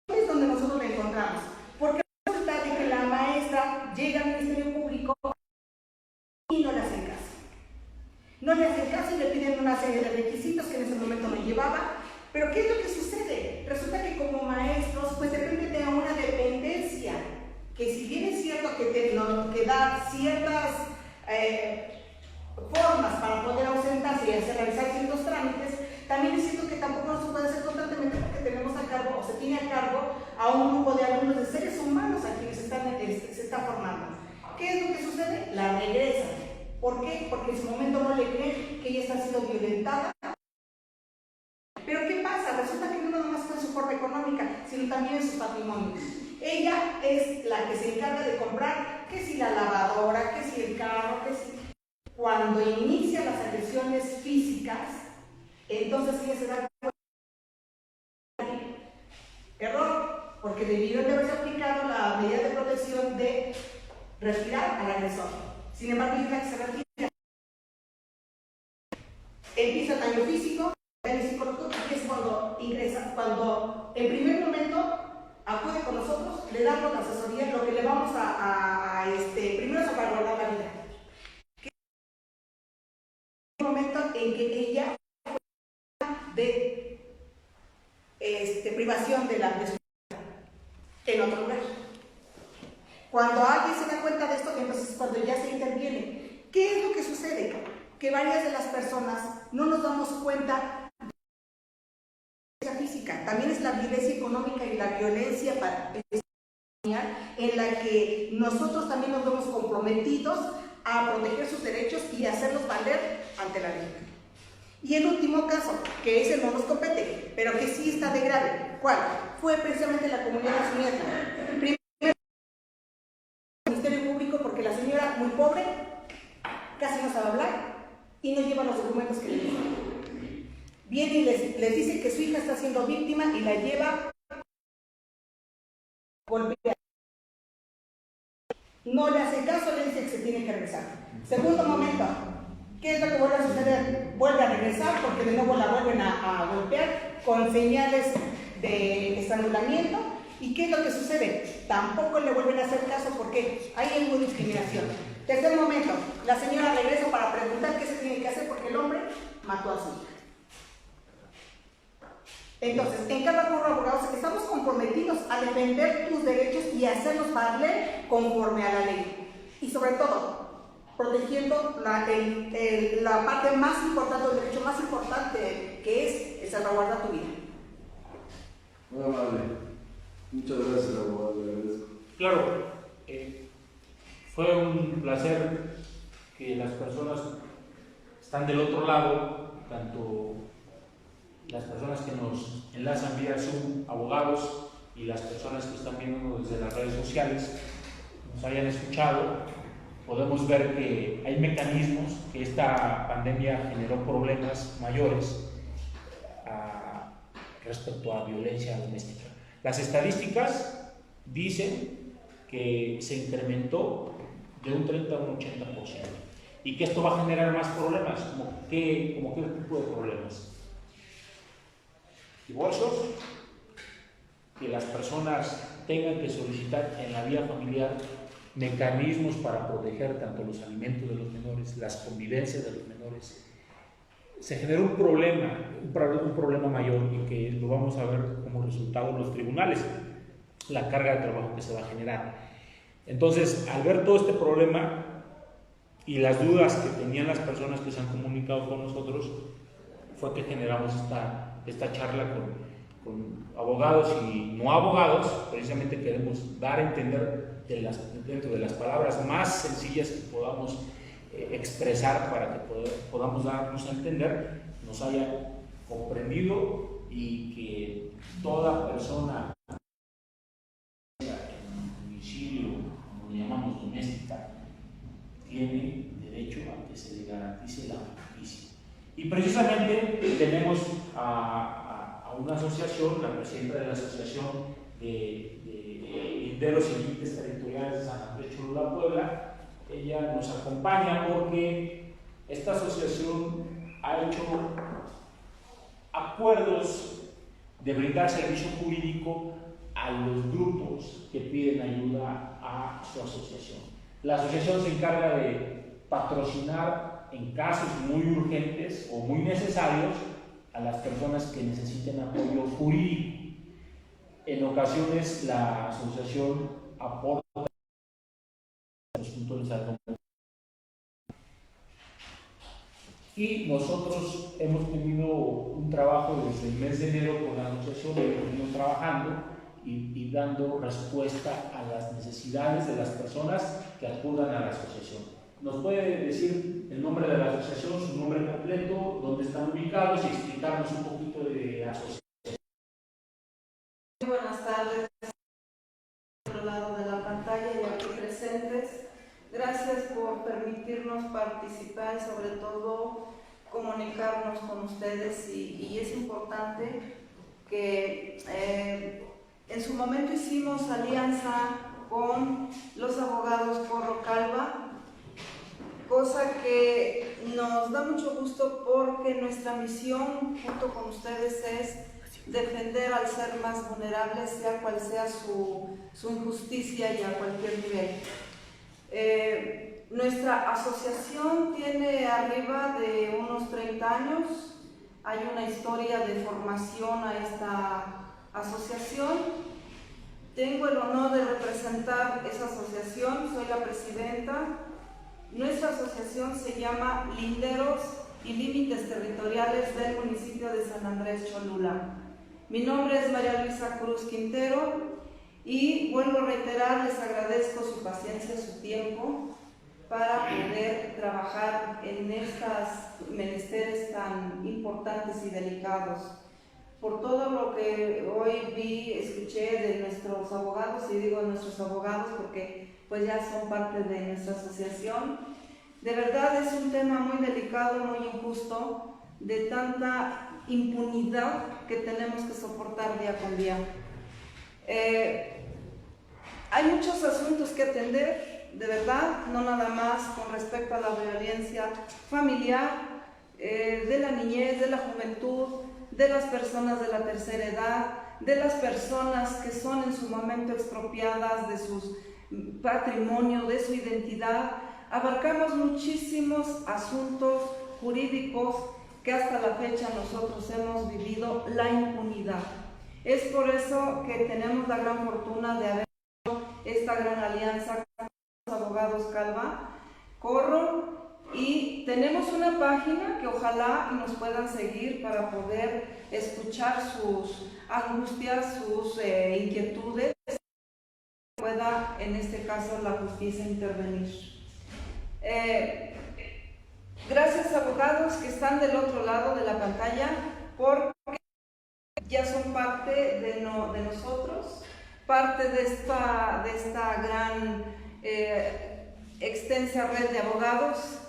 Es donde nosotros la encontramos. Porque resulta de que la maestra llega al Ministerio Público y no le hacen caso. No le hacen caso y le piden una serie de requisitos que en ese momento no llevaba. Pero ¿qué es lo que sucede? Resulta que como maestros, pues depende de una dependencia, que si bien es cierto que da ciertas formas para poder ausentarse y realizar ciertos trámites, también es cierto que tampoco no se puede hacer constantemente porque tenemos a cargo, o se tiene a cargo a un grupo de alumnos, de seres humanos a quienes se está formando. ¿Qué es lo que sucede? La regresan. ¿Por qué? Porque en su momento no le creen que ella está siendo violentada. Pero ¿qué pasa? Resulta que no nomás está en su forma económica, sino también en su patrimonio. Ella es la que se encarga de comprar, que si la lavadora, que si el carro, que si... Cuando inicia las agresiones físicas, entonces ella se da cuenta. Error, porque debió de haberse aplicado la medida de protección de retirar al agresor. Sin embargo, ella es la que se retira. Empieza el daño físico, daño psicológico, y es cuando ingresa, cuando en primer momento acude con nosotros, le damos la asesoría, lo que le vamos primero es salvaguardar la vida. El momento en que ella de privación de su vida en otro lugar. Cuando alguien se da cuenta de esto, entonces es cuando ya se interviene. ¿Qué es lo que sucede? Que varias de las personas no nos damos cuenta de la violencia física, también es la violencia económica y la violencia en la que nosotros también nos vemos comprometidos a proteger sus derechos y hacerlos valer ante la ley. Y el último caso, que ese no nos compete, pero que sí está de grave, ¿cuál? Fue precisamente la comunidad nacional. Primero, el Ministerio Público, porque la señora, muy pobre, casi no sabe hablar y no lleva los documentos que le dicen. Viene y les dice que su hija está siendo víctima y la lleva golpeada. No le hace caso, le dice que se tiene que regresar. Segundo momento, ¿qué es lo que vuelve a suceder? Vuelve a regresar porque de nuevo la vuelven a golpear con señales de estrangulamiento. ¿Y qué es lo que sucede? Tampoco le vuelven a hacer caso porque hay una discriminación. Tercer momento, la señora regresa para preguntar qué se tiene que hacer porque el hombre mató a su hija. Entonces, en cada curro de abogados estamos comprometidos a defender tus derechos y hacerlos valer conforme a la ley. Y sobre todo, protegiendo la parte más importante, el derecho más importante, que es el salvaguardar tu vida. Muy amable. Muchas gracias, abogado. Le agradezco. Claro, fue un placer que las personas están del otro lado, tanto las personas que nos enlazan vía Zoom, abogados, y las personas que están viendo desde las redes sociales, nos hayan escuchado. Podemos ver que hay mecanismos, que esta pandemia generó problemas mayores respecto a violencia doméstica. Las estadísticas dicen que se incrementó de un 30 a un 80%, y que esto va a generar más problemas. ¿Como qué tipo de problemas? Divorcios, que las personas tengan que solicitar en la vía familiar mecanismos para proteger tanto los alimentos de los menores, las convivencias de los menores, se generó un problema mayor y que lo vamos a ver como resultado en los tribunales, la carga de trabajo que se va a generar. Entonces, al ver todo este problema y las dudas que tenían las personas que se han comunicado con nosotros, fue que generamos esta charla con abogados y no abogados. Precisamente queremos dar a entender dentro de las palabras más sencillas que podamos expresar para que podamos darnos a entender, nos hayan comprendido y que toda persona en un domicilio, como le llamamos doméstica, tiene derecho a que se le garantice la justicia. Y precisamente tenemos a una asociación, la presidenta de la Asociación de Linderos y Límites Territoriales de San Andrés Cholula, Puebla. Ella nos acompaña porque esta asociación ha hecho acuerdos de brindar servicio jurídico a los grupos que piden ayuda a su asociación. La asociación se encarga de patrocinar en casos muy urgentes o muy necesarios a las personas que necesiten apoyo jurídico. En ocasiones la asociación aporta los puntos de argumento. Y nosotros hemos tenido un trabajo desde el mes de enero con la asociación, hemos venido trabajando y dando respuesta a las necesidades de las personas que acudan a la asociación. ¿Nos puede decir el nombre de la asociación, su nombre completo, dónde están ubicados y explicarnos un poquito de la asociación? Muy buenas tardes, al otro lado de la pantalla y aquí presentes. Gracias por permitirnos participar y sobre todo comunicarnos con ustedes y es importante que en su momento hicimos alianza con los abogados Corro Calva, cosa que nos da mucho gusto porque nuestra misión junto con ustedes es defender al ser más vulnerable, sea cual sea su injusticia y a cualquier nivel. Nuestra asociación tiene arriba de unos 30 años, hay una historia de formación a esta asociación. Tengo el honor de representar esa asociación, soy la presidenta. Nuestra asociación se llama Linderos y Límites Territoriales del municipio de San Andrés Cholula. Mi nombre es María Luisa Cruz Quintero y vuelvo a reiterar, les agradezco su paciencia, su tiempo para poder trabajar en estos menesteres tan importantes y delicados. Por todo lo que hoy vi, escuché de nuestros abogados, y digo nuestros abogados porque pues ya son parte de nuestra asociación, de verdad es un tema muy delicado, muy injusto, de tanta impunidad que tenemos que soportar día con día. Hay muchos asuntos que atender, de verdad, no nada más con respecto a la violencia familiar, de la niñez, de la juventud, de las personas de la tercera edad, de las personas que son en su momento expropiadas de su patrimonio, de su identidad. Abarcamos muchísimos asuntos jurídicos que hasta la fecha nosotros hemos vivido la impunidad. Es por eso que tenemos la gran fortuna de haber hecho esta gran alianza con los abogados Calva, Corro, y tenemos una página que ojalá nos puedan seguir para poder escuchar sus angustias, sus inquietudes, pueda en este caso la justicia intervenir. Gracias abogados que están del otro lado de la pantalla, porque ya son parte de nosotros, parte de esta gran extensa red de abogados.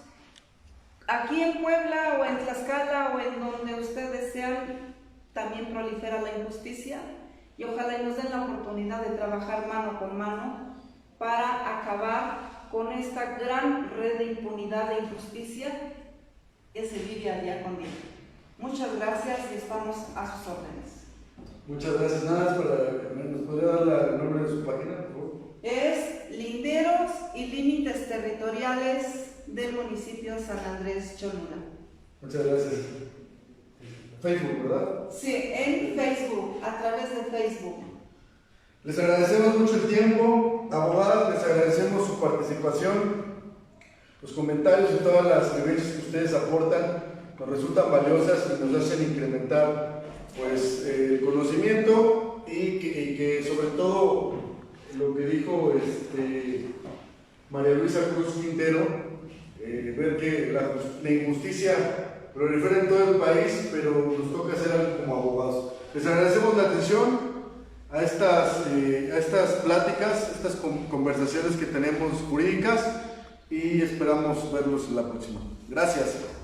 Aquí en Puebla o en Tlaxcala o en donde ustedes sean, también prolifera la injusticia y ojalá nos den la oportunidad de trabajar mano con mano para acabar con esta gran red de impunidad e injusticia que se vive a día con día. Muchas gracias y estamos a sus órdenes. Muchas gracias. Nada más ¿nos podría dar el nombre de su página, por favor? Es Linderos y Límites Territoriales del municipio San Andrés Cholula. Muchas gracias. Facebook, ¿verdad? Sí, en Facebook, a través de Facebook. Les agradecemos mucho el tiempo, abogadas, les agradecemos su participación, los comentarios y todas las vivencias que ustedes aportan nos resultan valiosas y nos hacen incrementar pues, el conocimiento y que sobre todo lo que dijo María Luisa Cruz Quintero, ver que la injusticia prolifera en todo el país, pero nos toca hacer algo como abogados. Les agradecemos la atención a estas pláticas, estas conversaciones que tenemos jurídicas y esperamos verlos en la próxima. Gracias.